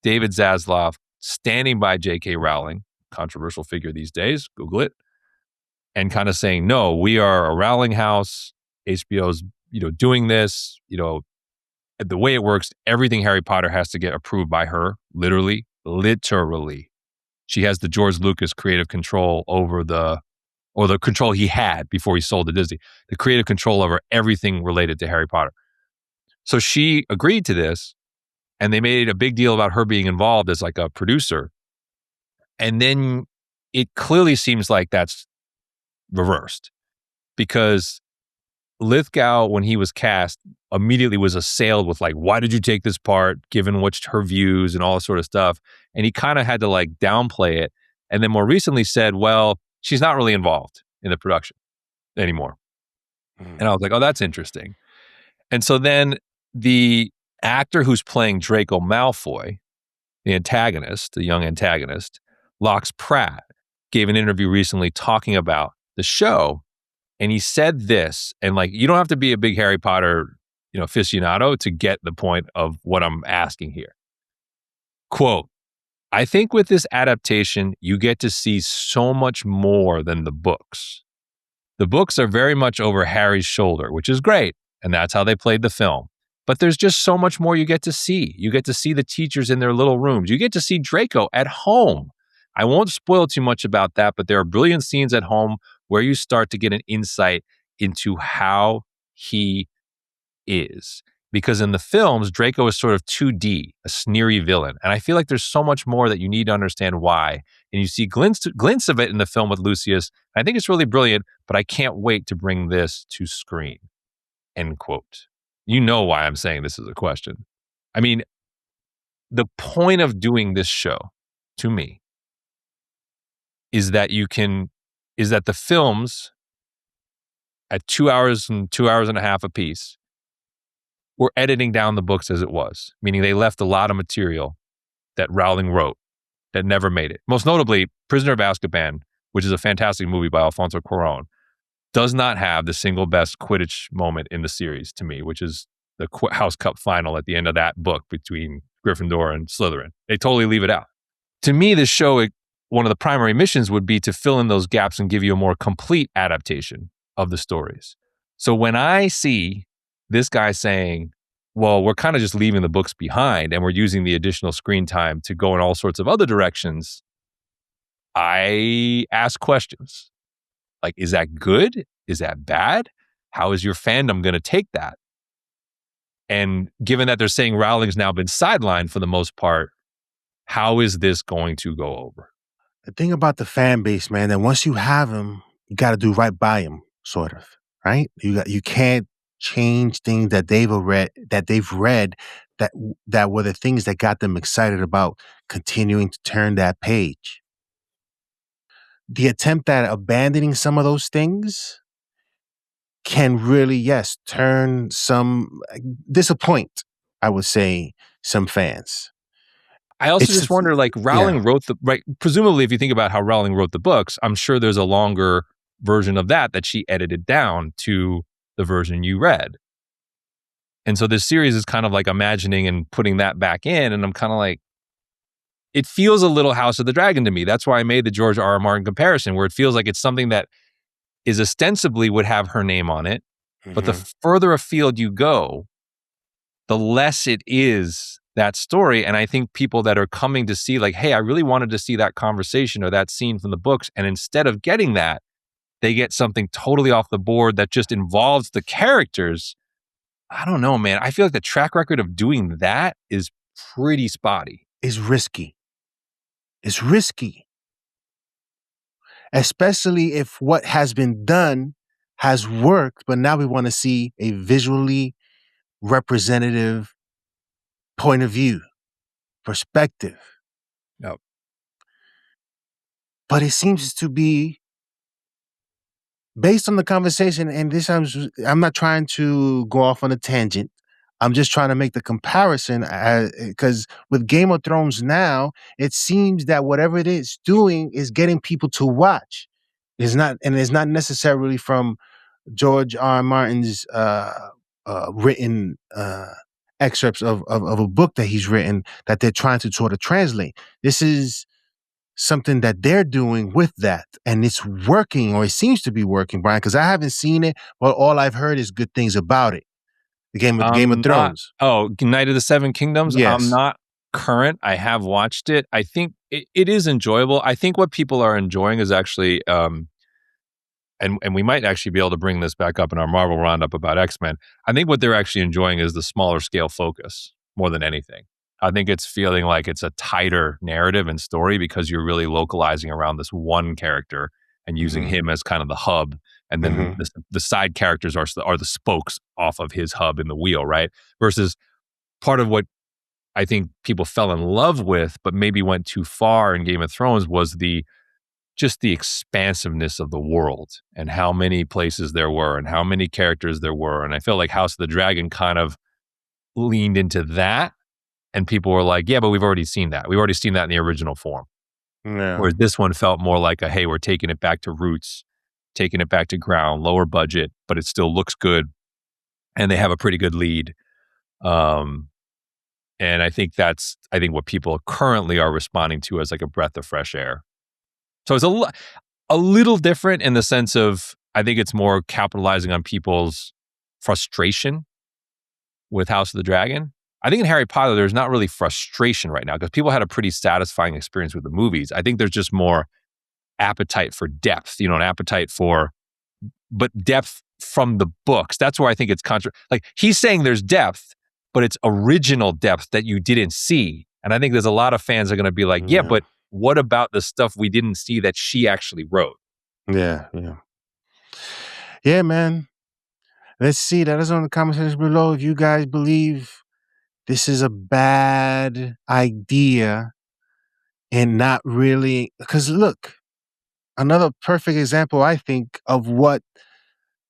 S2: David Zaslav standing by J.K. Rowling, controversial figure these days, Google it, and kind of saying, no, we are a Rowling house. HBO's, doing this, the way it works, everything Harry Potter has to get approved by her, literally. She has the George Lucas creative control over the control he had before he sold to Disney, the creative control over everything related to Harry Potter. So she agreed to this, and they made a big deal about her being involved as like a producer. And then it clearly seems like that's reversed, because Lithgow, when he was cast, immediately was assailed with like, why did you take this part, given what's her views and all this sort of stuff. And he kind of had to like downplay it. And then more recently said, well, she's not really involved in the production anymore. And I was like, oh, that's interesting. And so then the actor who's playing Draco Malfoy, the antagonist, the young antagonist, Lox Pratt, gave an interview recently talking about the show. And he said this, and like, you don't have to be a big Harry Potter, aficionado to get the point of what I'm asking here. Quote, I think with this adaptation, you get to see so much more than the books. The books are very much over Harry's shoulder, which is great. And that's how they played the film. But there's just so much more you get to see. You get to see the teachers in their little rooms. You get to see Draco at home. I won't spoil too much about that, but there are brilliant scenes at home where you start to get an insight into how he is. Because in the films, Draco is sort of 2D, a sneery villain. And I feel like there's so much more that you need to understand why. And you see glints of it in the film with Lucius. I think it's really brilliant, but I can't wait to bring this to screen. End quote. You know why I'm saying this is a question. I mean, the point of doing this show, to me, is that the films at 2 hours and 2 hours and a half apiece were editing down the books as it was, meaning they left a lot of material that Rowling wrote that never made it. Most notably, Prisoner of Azkaban, which is a fantastic movie by Alfonso Cuarón, does not have the single best Quidditch moment in the series to me, which is the House Cup final at the end of that book between Gryffindor and Slytherin. They totally leave it out. To me, this show, one of the primary missions would be to fill in those gaps and give you a more complete adaptation of the stories. So when I see this guy saying, well, we're kind of just leaving the books behind and we're using the additional screen time to go in all sorts of other directions, I ask questions. Like, is that good? Is that bad? How is your fandom going to take that? And given that they're saying Rowling's now been sidelined for the most part, how is this going to go over?
S1: The thing about the fan base, man, that once you have them, you got to do right by them, sort of, right? You can't change things that they've read that were the things that got them excited about continuing to turn that page. The attempt at abandoning some of those things can really, yes, turn some disappoint, I would say, some fans.
S2: I also
S1: It's
S2: just wonder, like, Rowling
S1: yeah.
S2: wrote presumably, if you think about how Rowling wrote the books, I'm sure there's a longer version of that she edited down to the version you read. And so this series is kind of like imagining and putting that back in. And I'm kind of like, it feels a little House of the Dragon to me. That's why I made the George R. R. Martin comparison, where it feels like it's something that is ostensibly would have her name on it. But the further afield you go, the less it is that story. And I think people that are coming to see, like, hey, I really wanted to see that conversation or that scene from the books. And instead of getting that, they get something totally off the board that just involves the characters. I don't know, man. I feel like the track record of doing that is pretty spotty.
S1: Is risky. It's risky. Especially if what has been done has worked, but now we want to see a visually representative point of view, perspective.
S2: Yep.
S1: But it seems to be based on the conversation, and this I'm not trying to go off on a tangent. I'm just trying to make the comparison because with Game of Thrones now, it seems that whatever it is doing is getting people to watch. It's not necessarily from George R. R. Martin's written excerpts of a book that he's written that they're trying to sort of translate. This is something that they're doing with that, and it's working, or it seems to be working, Brian, because I haven't seen it, but all I've heard is good things about it. The Game of Thrones.
S2: Knight of the Seven Kingdoms.
S1: Yes.
S2: I'm not current. I have watched it. I think it is enjoyable. I think what people are enjoying is actually, and we might actually be able to bring this back up in our Marvel roundup about X-Men. I think what they're actually enjoying is the smaller scale focus more than anything. I think it's feeling like it's a tighter narrative and story because you're really localizing around this one character and using him as kind of the hub. And then the side characters are the spokes off of his hub in the wheel, right? Versus part of what I think people fell in love with, but maybe went too far in Game of Thrones was just the expansiveness of the world and how many places there were and how many characters there were. And I feel like House of the Dragon kind of leaned into that. And people were like, yeah, but we've already seen that. We've already seen that in the original form.
S1: Yeah.
S2: Whereas this one felt more like hey, we're taking it back to roots, taking it back to ground, lower budget, but it still looks good. And they have a pretty good lead. And I think that's what people currently are responding to as like a breath of fresh air. So it's a little different in the sense of, I think it's more capitalizing on people's frustration with House of the Dragon. I think in Harry Potter, there's not really frustration right now because people had a pretty satisfying experience with the movies. I think there's just more appetite for depth, an appetite for, but depth from the books. That's where I think it's like he's saying there's depth, but it's original depth that you didn't see. And I think there's a lot of fans that are going to be like, yeah, but what about the stuff we didn't see that she actually wrote?
S1: Yeah, man. Let's see. Let us know in the comment section below if you guys believe this is a bad idea and not really. Because look, another perfect example, I think, of what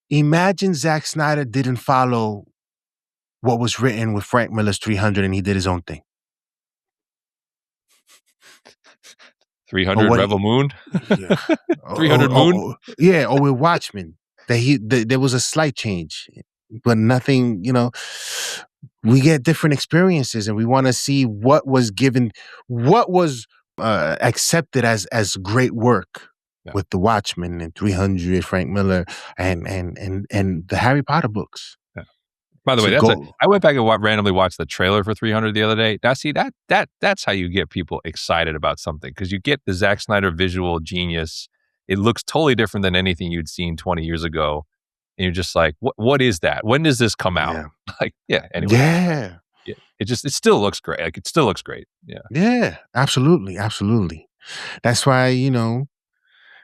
S1: imagine Zack Snyder didn't follow what was written with Frank Miller's 300 and he did his own thing.
S2: 300 Rebel Moon? 300 Moon?
S1: Or with Watchmen. There was a slight change, but nothing, we get different experiences and we want to see what was given, what was accepted as great work with the Watchmen and 300, Frank Miller and the Harry Potter books.
S2: By the way, I went back and randomly watched the trailer for 300 the other day. Now, see, that's how you get people excited about something, because you get the Zack Snyder visual genius. It looks totally different than anything you'd seen 20 years ago. And you're just like, what is that? When does this come out? Anyway. It still looks great. Like, it still looks great. Yeah.
S1: Yeah, absolutely. That's why,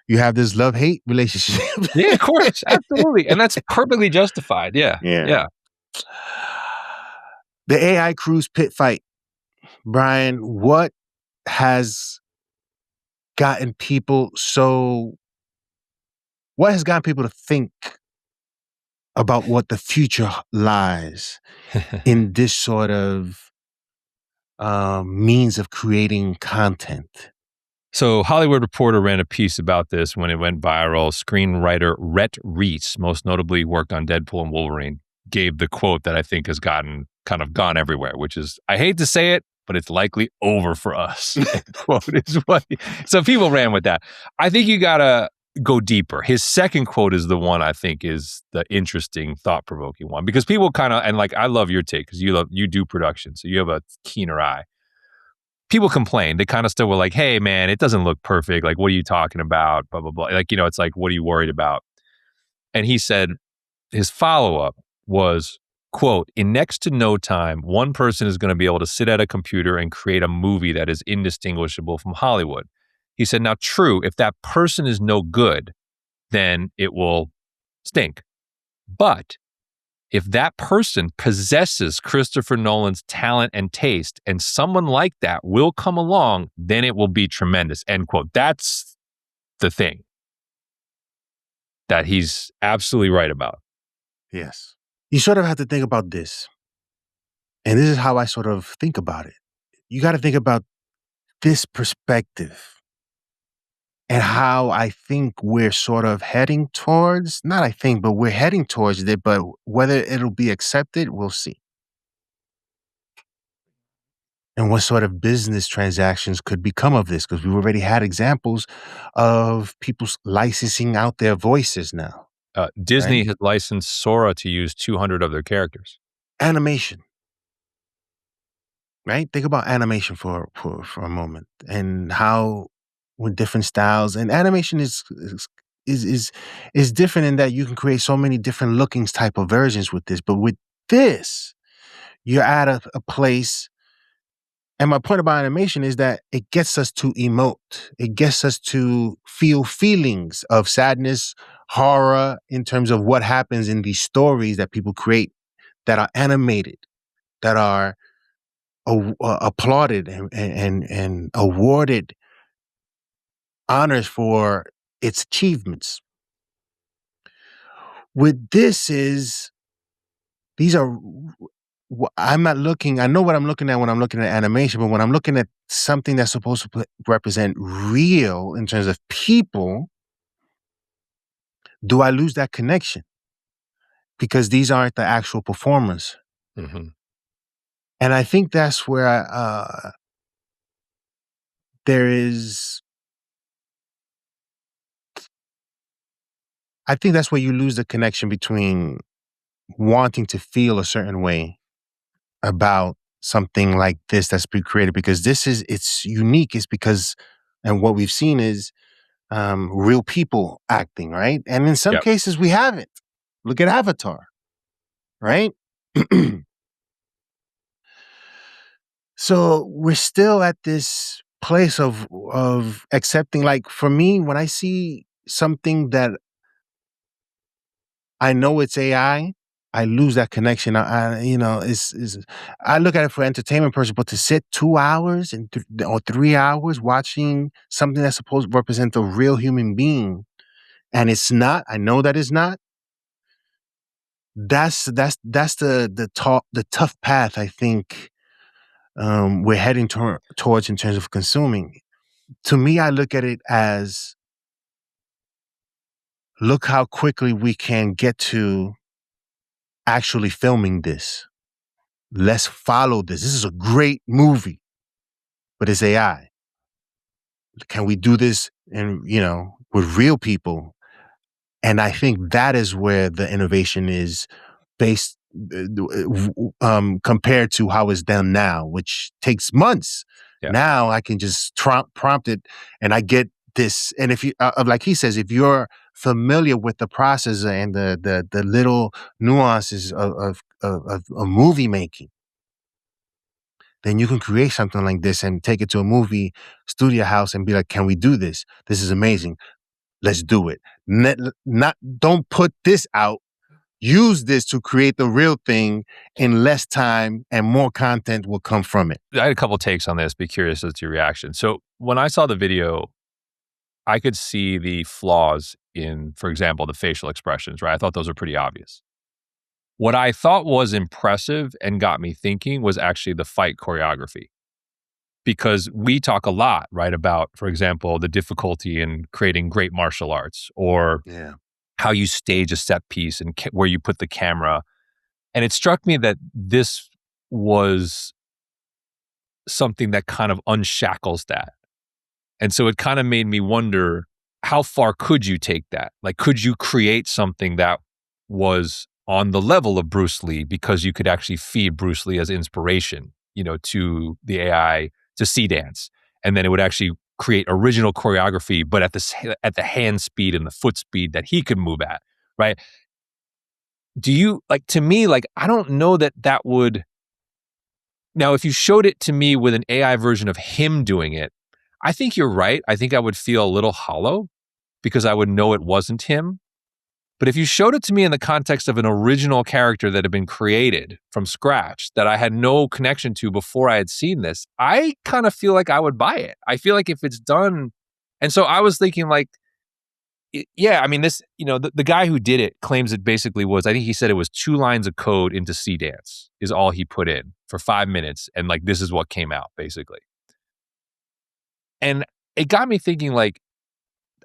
S1: you have this love-hate relationship.
S2: Yeah, of course, absolutely, and that's perfectly justified. Yeah, yeah.
S1: The AI cruise pit fight, Brian. What has gotten people What has gotten people to think about what the future lies in this sort of means of creating content?
S2: So, Hollywood Reporter ran a piece about this when it went viral. Screenwriter Rhett Reese, most notably worked on Deadpool and Wolverine, gave the quote that I think has gone everywhere, which is, "I hate to say it, but it's likely over for us." Quote is what. So people ran with that. I think you gotta go deeper. His second quote is the one I think is the interesting, thought-provoking one, because people kind of, and like, I love your take because you do production, so you have a keener eye. People complain. They kind of still were like, "Hey, man, it doesn't look perfect. Like, what are you talking about? Blah, blah, blah." Like, it's like, what are you worried about? And he said his follow-up was, quote, "In next to no time, one person is going to be able to sit at a computer and create a movie that is indistinguishable from Hollywood." He said, "Now, true, if that person is no good, then it will stink. But if that person possesses Christopher Nolan's talent and taste, and someone like that will come along, then it will be tremendous." End quote. That's the thing that he's absolutely right about.
S1: Yes. You sort of have to think about this. And this is how I sort of think about it. You got to think about this perspective and how I think we're sort of heading towards, not I think, but we're heading towards it, but whether it'll be accepted, we'll see. And what sort of business transactions could become of this? Because we've already had examples of people licensing out their voices now.
S2: Disney has licensed Sora to use 200 of their characters.
S1: Animation. Right? Think about animation for a moment, and how with different styles, and animation is different in that you can create so many different lookings type of versions with this. But with this, you're at a place. And my point about animation is that it gets us to emote. It gets us to feel feelings of sadness, horror, in terms of what happens in these stories that people create that are animated, that are applauded and awarded honors for its achievements. With these are, I'm not looking, I know what I'm looking at when I'm looking at animation, but when I'm looking at something that's supposed to represent real in terms of people, do I lose that connection? Because these aren't the actual performers.
S2: Mm-hmm.
S1: And I think that's where there is, I think that's where you lose the connection between wanting to feel a certain way about something like this that's been created, because it's unique. It's because, and what we've seen is real people acting, right? And in some cases we haven't. Look at Avatar, right? So we're still at this place of accepting. Like, for me, when I see something that I know it's AI, I lose that connection. I look at it for entertainment purposes, but to sit 2 hours or 3 hours watching something that's supposed to represent a real human being, and it's not, I know that it's not. That's the tough path I think we're heading towards in terms of consuming. To me, I look at it as, look how quickly we can get to actually filming this. Let's follow this. This is a great movie, but it's AI. Can we do this with real people? And I think that is where the innovation is based, compared to how it's done now, which takes months. Yeah. Now I can just prompt it and I get this. And if you, like he says, if you're familiar with the process and the little nuances of movie making, then you can create something like this and take it to a movie studio house and be like, can we do this? This is amazing. Let's do it. Don't put this out. Use this to create the real thing in less time, and more content will come from it.
S2: I had a couple takes on this. Be curious as to your reaction. So when I saw the video, I could see the flaws in, for example, the facial expressions, right? I thought those were pretty obvious. What I thought was impressive and got me thinking was actually the fight choreography. Because we talk a lot, right, about, for example, the difficulty in creating great martial arts, or how you stage a set piece and where you put the camera. And it struck me that this was something that kind of unshackles that. And so it kind of made me wonder, how far could you take that? Like, could you create something that was on the level of Bruce Lee, because you could actually feed Bruce Lee as inspiration, to the AI, to Sea Dance, and then it would actually create original choreography, but at the hand speed and the foot speed that he could move at, right? Do you, to me, I don't know that would. Now, if you showed it to me with an AI version of him doing it, I think you're right. I think I would feel a little hollow because I would know it wasn't him. But if you showed it to me in the context of an original character that had been created from scratch, that I had no connection to before I had seen this, I kind of feel like I would buy it. I feel like if it's done. And so I was thinking this, the guy who did it claims it basically was, I think he said it was 2 lines of code into Sea Dance is all he put in for 5 minutes. And this is what came out basically. And it got me thinking,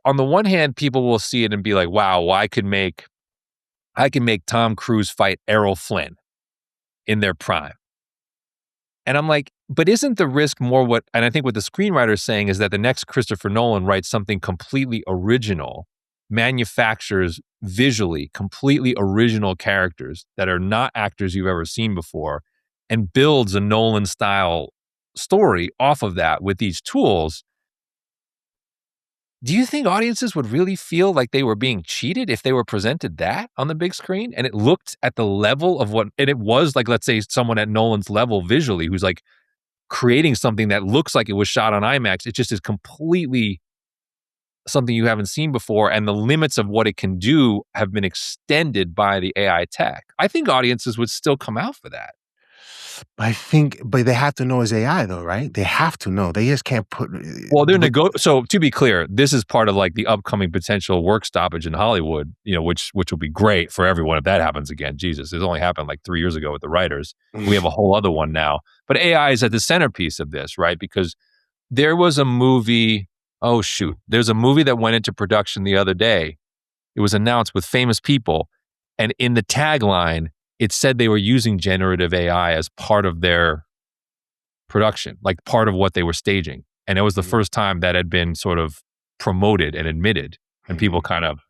S2: on the one hand, people will see it and be like, wow, well, I can make Tom Cruise fight Errol Flynn in their prime. And I'm like, but isn't the risk more and I think what the screenwriter is saying is that the next Christopher Nolan writes something completely original, manufactures visually completely original characters that are not actors you've ever seen before, and builds a Nolan style story off of that with these tools. Do you think audiences would really feel like they were being cheated if they were presented that on the big screen and it looked at the level of and it was let's say someone at Nolan's level visually who's creating something that looks like it was shot on IMAX? It just is completely something you haven't seen before, and the limits of what it can do have been extended by the AI tech. I think audiences would still come out for that.
S1: But they have to know it's AI though, right? They have to know. They just can't put.
S2: Well, so to be clear, this is part of the upcoming potential work stoppage in Hollywood, which will be great for everyone if that happens again. Jesus, it only happened 3 years ago with the writers. We have a whole other one now. But AI is at the centerpiece of this, right? Because there was a movie. Oh shoot, there's a movie that went into production the other day. It was announced with famous people, and in the tagline, it said they were using generative AI as part of their production, part of what they were staging. And it was the first time that had been sort of promoted and admitted. And people kind of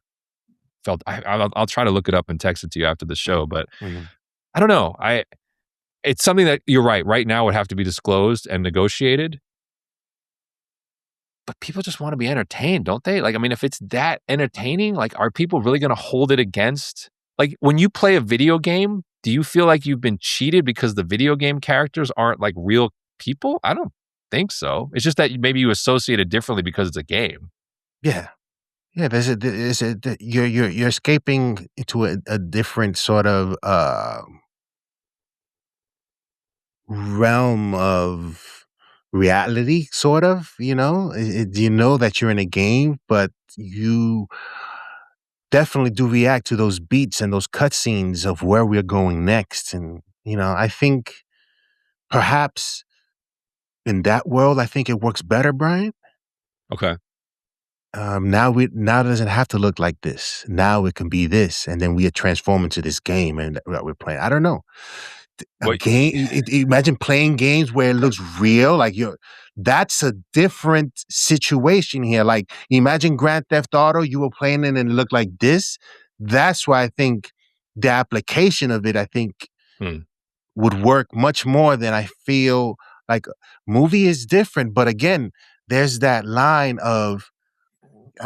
S2: felt, I'll try to look it up and text it to you after the show. But I don't know. It's something that you're right. Right now would have to be disclosed and negotiated. But people just want to be entertained, don't they? If it's that entertaining, are people really going to hold it against? When you play a video game, do you feel like you've been cheated because the video game characters aren't real people? I don't think so. It's just that maybe you associate it differently because it's a game.
S1: Yeah. You're escaping into a different sort of realm of reality, sort of. You know that you're in a game, but you definitely do react to those beats and those cutscenes of where we're going next. And, I think perhaps in that world, I think it works better, Brian.
S2: Okay.
S1: Now it doesn't have to look like this. Now it can be this. And then we transform into this game and that we're playing. I don't know. Imagine playing games where it looks real. That's a different situation here. Imagine Grand Theft Auto, you were playing it and it looked like this. That's why I think the application of it, would work much more than I feel like. Movie is different, but again, there's that line of,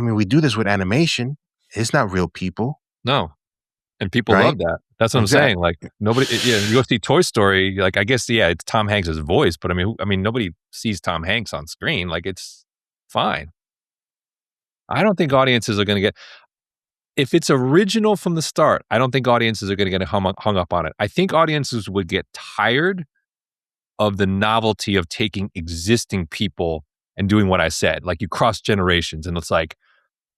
S1: we do this with animation. It's not real people.
S2: No. And people love that. That's what I'm saying. Nobody, you go see Toy Story. I guess, it's Tom Hanks' voice, but nobody sees Tom Hanks on screen. It's fine. I don't think audiences are going to get, if it's original from the start, I don't think audiences are going to get hung up on it. I think audiences would get tired of the novelty of taking existing people and doing what I said. Like you cross generations and it's like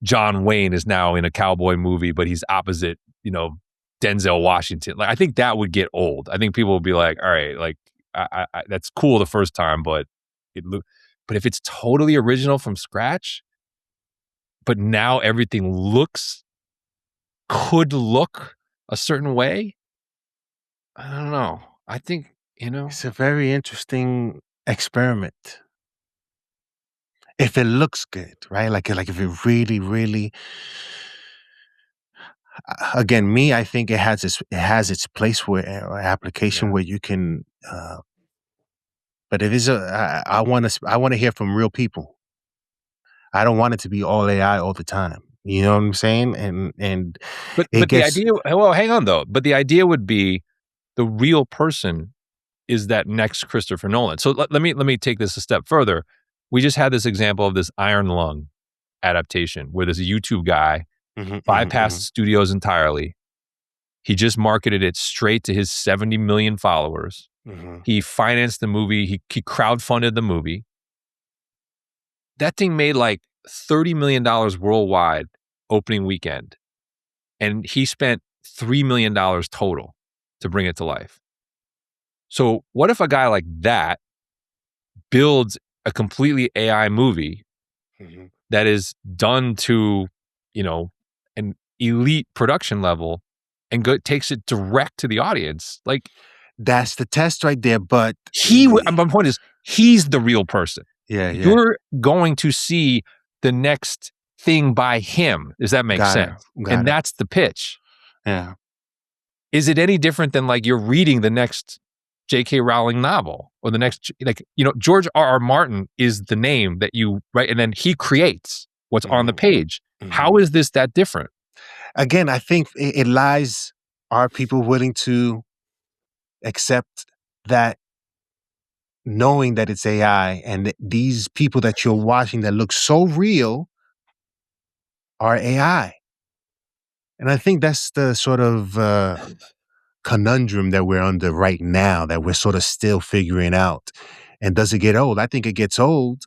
S2: John Wayne is now in a cowboy movie, but he's opposite, Denzel Washington. Like I think that would get old. I think people would be like, all right, like I that's cool the first time, but but if it's totally original from scratch, but now everything could look a certain way, I don't know. I think,
S1: It's a very interesting experiment. If it looks good, right? Like if it really, really, again, I think it has its place where or application where you can. But it is I want to hear from real people. I don't want it to be all AI all the time. You know what I'm saying? And
S2: But the idea, well, hang on though. But the idea would be the real person is that next Christopher Nolan. So let me take this a step further. We just had this example of this Iron Lung adaptation where there's a YouTube guy bypassed studios entirely. He just marketed it straight to his 70 million followers. He financed the movie. He crowdfunded the movie. That thing made like $30 million worldwide opening weekend. And he spent $3 million total to bring it to life. So what if a guy like that builds a completely AI movie that is done to, an elite production level and takes it direct to the audience? Like
S1: that's the test right there. But
S2: my point is, he's the real person.
S1: Yeah.
S2: You're going to see the next thing by him. Does that make sense? And that's the pitch.
S1: Yeah.
S2: Is it any different than like you're reading the next J.K. Rowling novel or the next, George R.R. Martin is the name that you write, and then he creates what's on the page. How is this that different?
S1: Again, I think it lies, are people willing to accept that, knowing that it's AI and these people that you're watching that look so real are AI? And I think that's the sort of conundrum that we're under right now, that we're sort of still figuring out. And does it get old? I think it gets old.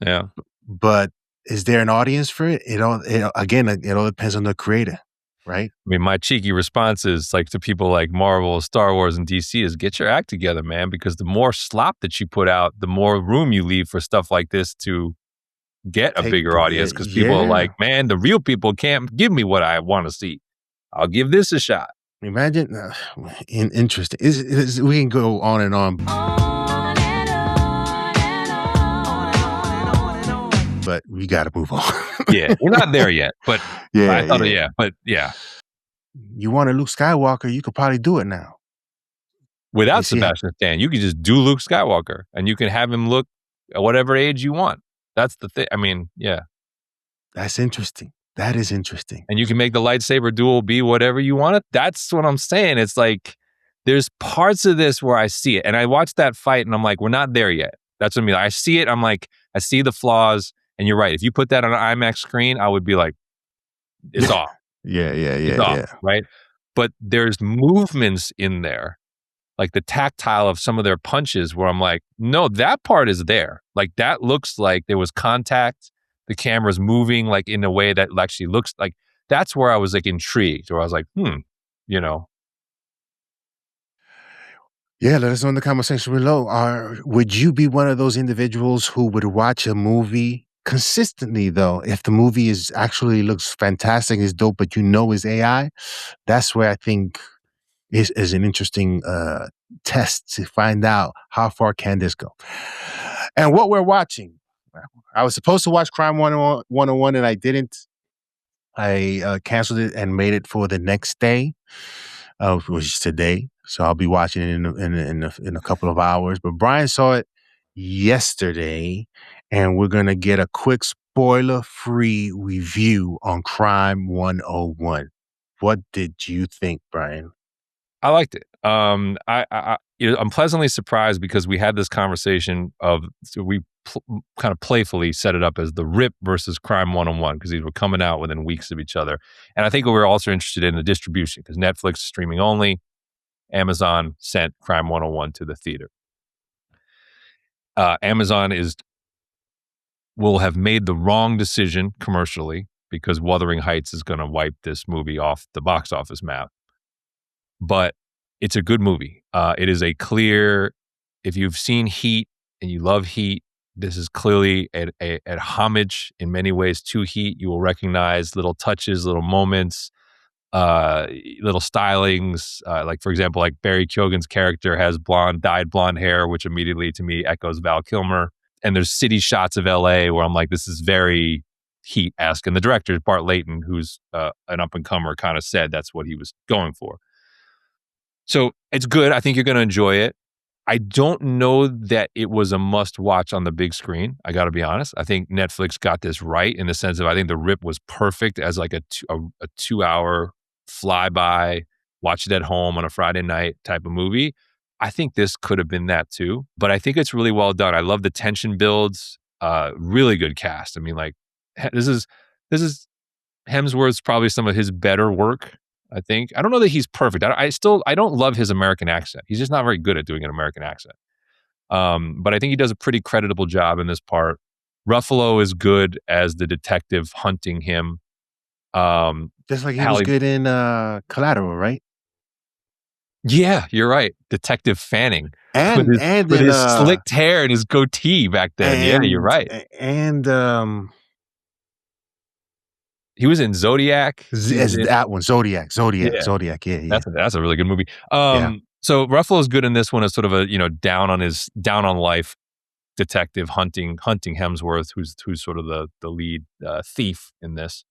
S2: Yeah.
S1: But is there an audience for it? It all depends on the creator, right?
S2: I mean, my cheeky response is like to people like Marvel, Star Wars, and DC is get your act together, man, because the more slop that you put out, the more room you leave for stuff like this to get a bigger audience, because people are like, man, the real people can't give me what I want to see. I'll give this a shot.
S1: Imagine, interesting. We can go on and on. But we got to move on.
S2: Yeah, we're not there yet. But yeah.
S1: You want a Luke Skywalker, you could probably do it now.
S2: Without Sebastian Stan, you could just do Luke Skywalker, and you can have him look at whatever age you want. That's the thing. I mean, yeah.
S1: That's interesting. That is interesting.
S2: And you can make the lightsaber duel be whatever you want it. That's what I'm saying. It's like, there's parts of this where I see it. And I watched that fight and I'm like, we're not there yet. That's what I mean. I see it. I'm like, I see the flaws. And you're right. If you put that on an IMAX screen, I would be like, it's off.
S1: Yeah.
S2: Off, right? But there's movements in there, like the tactile of some of their punches where I'm like, no, that part is there. Like that looks like there was contact. The camera's moving like in a way that actually looks like, that's where I was like intrigued, where I was like,
S1: Yeah, let us know in the comment section below. Would you be one of those individuals who would watch a movie consistently, though, if the movie looks fantastic, is dope, but is AI? That's where I think is an interesting test to find out how far can this go. And what we're watching. I was supposed to watch Crime 101 and I didn't. I canceled it and made it for the next day, which is today. So I'll be watching it in a couple of hours. But Brian saw it yesterday, and we're gonna get a quick spoiler-free review on Crime 101. What did you think, Brian?
S2: I liked it. I'm pleasantly surprised because we had this conversation we kind of playfully set it up as the Rip versus Crime 101 because these were coming out within weeks of each other. And I think we were also interested in the distribution because Netflix is streaming only. Amazon sent Crime 101 to the theater. Amazon will have made the wrong decision commercially because Wuthering Heights is going to wipe this movie off the box office map. But it's a good movie. It is a clear, if you've seen Heat and you love Heat, this is clearly a homage in many ways to Heat. You will recognize little touches, little moments, little stylings. Like, for example, like Barry Keoghan's character has dyed blonde hair, which immediately to me echoes Val Kilmer. And there's city shots of LA where I'm like, this is very Heat-esque. And the director, Bart Layton, who's an up-and-comer, kind of said that's what he was going for. So it's good. I think you're going to enjoy it. I don't know that it was a must-watch on the big screen. I got to be honest. I think Netflix got this right in the sense of I think The Rip was perfect as like a 2-hour flyby, watch it at home on a Friday night type of movie. I think this could have been that too, but I think it's really well done. I love the tension builds. Really good cast. I mean, like this is Hemsworth's probably some of his better work. I think. I don't know that he's perfect. I don't love his American accent. He's just not very good at doing an American accent. But I think he does a pretty creditable job in this part. Ruffalo is good as the detective hunting him.
S1: Just like he was good in Collateral, right?
S2: Yeah, you're right. Detective Fanning.
S1: And
S2: with his slicked hair and his goatee back then. Yeah, you're right.
S1: And
S2: he was in Zodiac.
S1: That one, Zodiac.
S2: Yeah.
S1: Zodiac. Yeah.
S2: That's a really good movie. So Ruffalo's good in this one as sort of a down on life detective hunting Hemsworth, who's sort of the lead thief in this.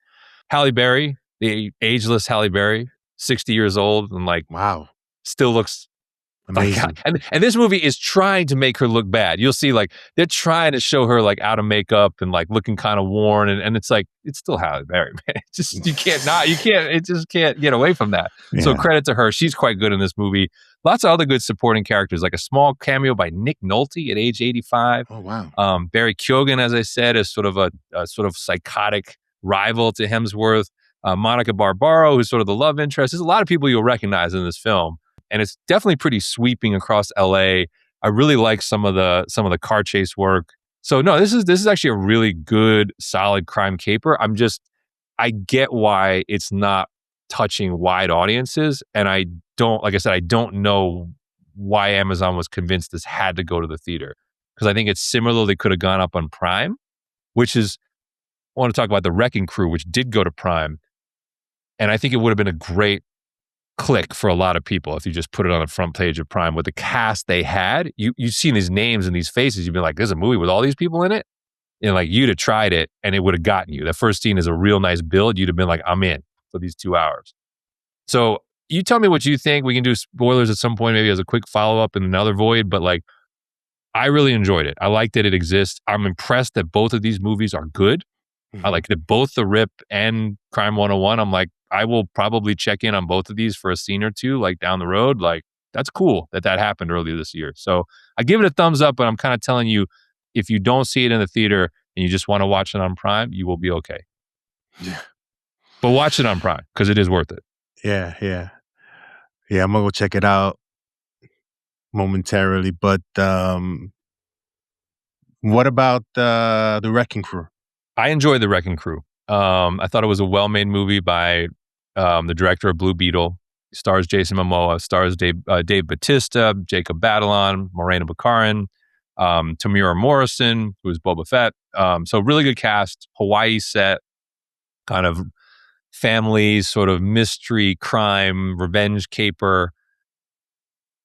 S2: Halle Berry, the ageless Halle Berry, 60 years old and like
S1: wow,
S2: still looks
S1: amazing.
S2: Like, and this movie is trying to make her look bad. You'll see, like they're trying to show her like out of makeup and like looking kind of worn, and it's like it's still Halle Berry, man. It's just you just can't get away from that. Yeah. So credit to her, she's quite good in this movie. Lots of other good supporting characters, like a small cameo by Nick Nolte at age 85.
S1: Oh wow.
S2: Barry Keoghan, as I said, is sort of a sort of psychotic rival to Hemsworth. Monica Barbaro, who's sort of the love interest. There's a lot of people you'll recognize in this film. And it's definitely pretty sweeping across LA. I really like some of the car chase work. So no, this is actually a really good, solid crime caper. I get why it's not touching wide audiences. And I don't know why Amazon was convinced this had to go to the theater. Because I think it's similarly could have gone up on Prime, I want to talk about The Wrecking Crew, which did go to Prime. And I think it would have been a great click for a lot of people if you just put it on the front page of Prime with the cast they had. You've seen these names and these faces. You've been like, there's a movie with all these people in it. And like you'd have tried it and it would have gotten you. That first scene is a real nice build. You'd have been like, I'm in for these 2 hours. So you tell me what you think. We can do spoilers at some point, maybe as a quick follow-up in another void. But like, I really enjoyed it. I like that it exists. I'm impressed that both of these movies are good. Mm-hmm. I like that both The Rip and Crime 101. I'm like, I will probably check in on both of these for a scene or two, like down the road. Like, that's cool that happened earlier this year. So I give it a thumbs up, but I'm kind of telling you, if you don't see it in the theater and you just want to watch it on Prime, you will be okay.
S1: Yeah.
S2: But watch it on Prime because it is worth it.
S1: Yeah. I'm gonna go check it out momentarily. But what about the Wrecking Crew?
S2: I enjoyed The Wrecking Crew. I thought it was a well-made movie by the director of Blue Beetle. Stars Jason Momoa, stars Dave Bautista, Jacob Batalon, Morena Baccarin, Tamira Morrison, who's Boba Fett. So really good cast. Hawaii set, kind of family, sort of mystery, crime, revenge caper.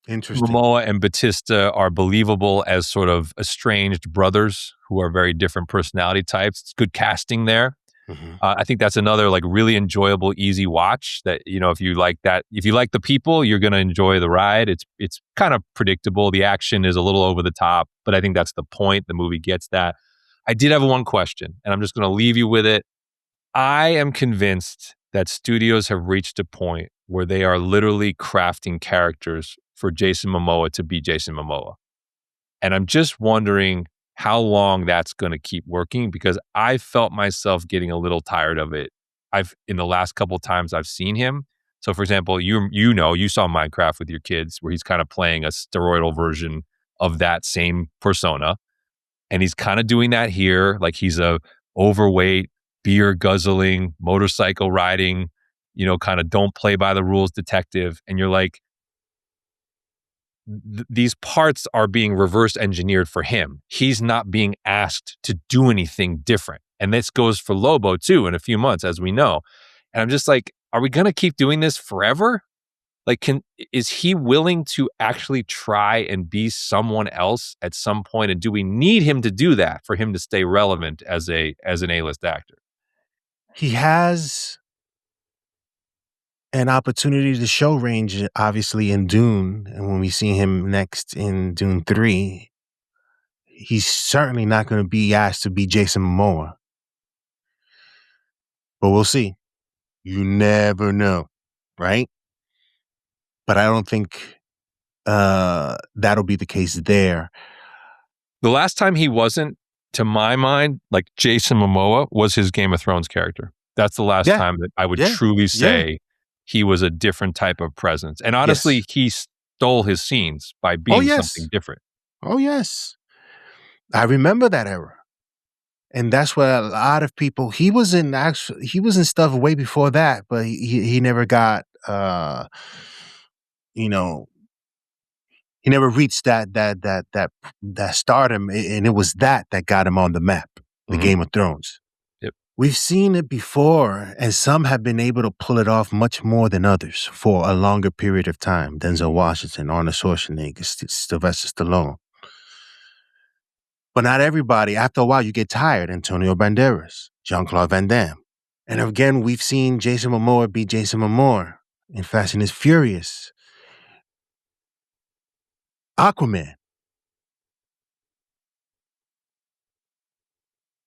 S1: Interesting.
S2: Momoa and Bautista are believable as sort of estranged brothers who are very different personality types. It's good casting there. Mm-hmm. I think that's another like really enjoyable, easy watch that, if you like the people, you're going to enjoy the ride. It's kind of predictable. The action is a little over the top, but I think that's the point. The movie gets that. I did have one question and I'm just going to leave you with it. I am convinced that studios have reached a point where they are literally crafting characters for Jason Momoa to be Jason Momoa. And I'm just wondering how long that's going to keep working, because I felt myself getting a little tired of it. In the last couple of times I've seen him. So, for example, you saw Minecraft with your kids, where he's kind of playing a steroidal version of that same persona, and he's kind of doing that here. Like, he's a overweight, beer guzzling, motorcycle riding, kind of don't play by the rules detective, and you're like, these parts are being reverse engineered for him. He's not being asked to do anything different. And this goes for Lobo too in a few months, as we know. And I'm just like, are we going to keep doing this forever? Like, is he willing to actually try and be someone else at some point? And do we need him to do that for him to stay relevant as an A-list actor?
S1: He has an opportunity to show range, obviously, in Dune. And when we see him next in Dune 3, he's certainly not going to be asked to be Jason Momoa. But we'll see. You never know, right? But I don't think that'll be the case there.
S2: The last time he wasn't, to my mind, like Jason Momoa, was his Game of Thrones character. That's the last time that I would truly say he was a different type of presence. And honestly, he stole his scenes by being something different.
S1: Oh, yes. I remember that era. And that's where a lot of people, he was in stuff way before that, but he never got, he never reached that stardom. And it was that got him on the map, the Game of Thrones.
S2: Yep.
S1: We've seen it before, and some have been able to pull it off much more than others for a longer period of time. Denzel Washington, Arnold Schwarzenegger, Sylvester Stallone. But not everybody. After a while, you get tired. Antonio Banderas, Jean-Claude Van Damme. And again, we've seen Jason Momoa be Jason Momoa in Fast and the Furious. Aquaman.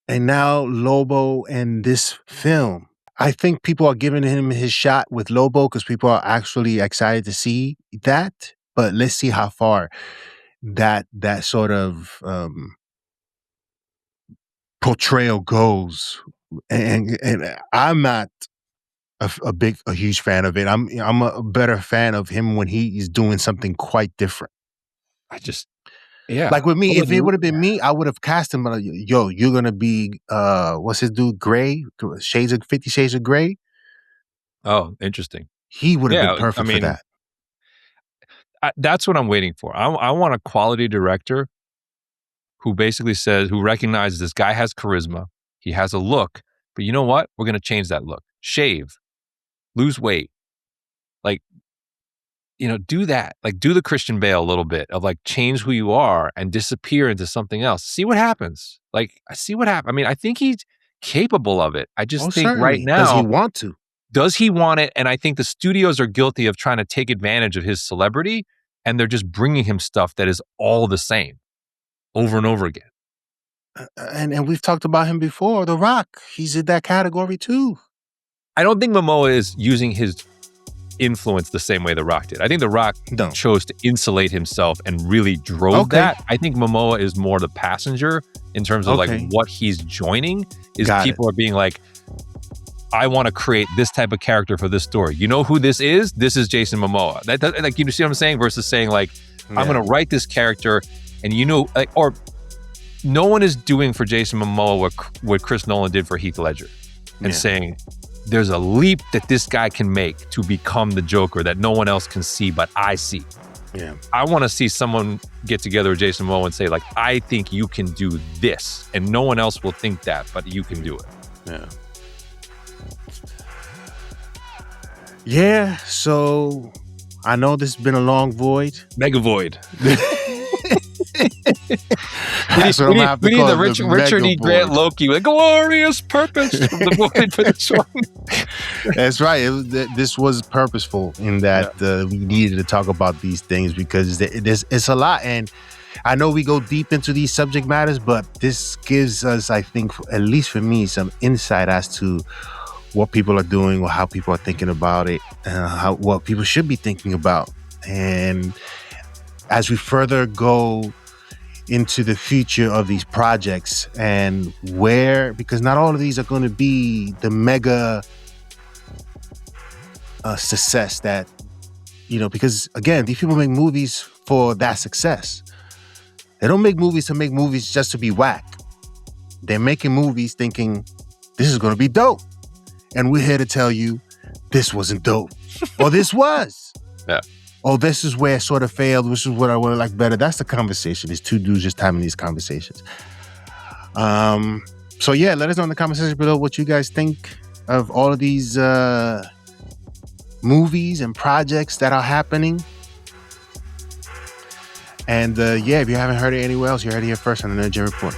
S1: And now Lobo and this film. I think people are giving him his shot with Lobo because people are actually excited to see that. But let's see how far that sort of portrayal goes, and I'm not a huge fan of it. I'm a better fan of him when he is doing something quite different. Like with me, if it would have been me, I would have cast him. Like, yo, you're gonna be what's his dude? Gray, 50 Shades of Grey.
S2: Oh, interesting.
S1: He would have been perfect for that.
S2: That's what I'm waiting for. I want a quality director who recognizes this guy has charisma. He has a look, but you know what? We're going to change that look. Shave, lose weight. Like, do that. Like, do the Christian Bale a little bit of like change who you are and disappear into something else. See what happens. Like, I see what happens. I mean, I think he's capable of it. I just think certainly. Right now.
S1: Does he want to?
S2: Does he want it? And I think the studios are guilty of trying to take advantage of his celebrity, and they're just bringing him stuff that is all the same over and over again.
S1: And we've talked about him before. The Rock, he's in that category too.
S2: I don't think Momoa is using his influence the same way The Rock did. I think The Rock chose to insulate himself and really drove that. I think Momoa is more the passenger in terms of like what he's joining is people are being like, I want to create this type of character for this story. You know who this is? This is Jason Momoa. That like, you see what I'm saying? Versus saying like, I'm going to write this character, and or no one is doing for Jason Momoa what Chris Nolan did for Heath Ledger, and saying there's a leap that this guy can make to become the Joker that no one else can see, but I see.
S1: Yeah,
S2: I want to see someone get together with Jason Momoa and say like, I think you can do this, and no one else will think that, but you can do it.
S1: Yeah. Yeah, so I know this has been a long void.
S2: Mega void.
S1: That's what I'm gonna have to call it, the
S2: Richard E. Grant
S1: void.
S2: Loki, like glorious purpose from the void for this one.
S1: That's right. This was purposeful in that we needed to talk about these things because it's a lot. And I know we go deep into these subject matters, but this gives us, I think, at least for me, some insight as to what people are doing or how people are thinking about it, what people should be thinking about. And as we further go into the future of these projects and where, because not all of these are going to be the mega success that, because again, these people make movies for that success. They don't make movies to make movies just to be whack. They're making movies thinking this is going to be dope. And we're here to tell you this wasn't dope. Or this was.
S2: Yeah.
S1: Oh, this is where it sort of failed. This is what I would have liked better. That's the conversation. It's two dudes just having these conversations. So yeah, let us know in the comment section below what you guys think of all of these movies and projects that are happening. And if you haven't heard it anywhere else, you heard it here first on the Nerd Gem Report.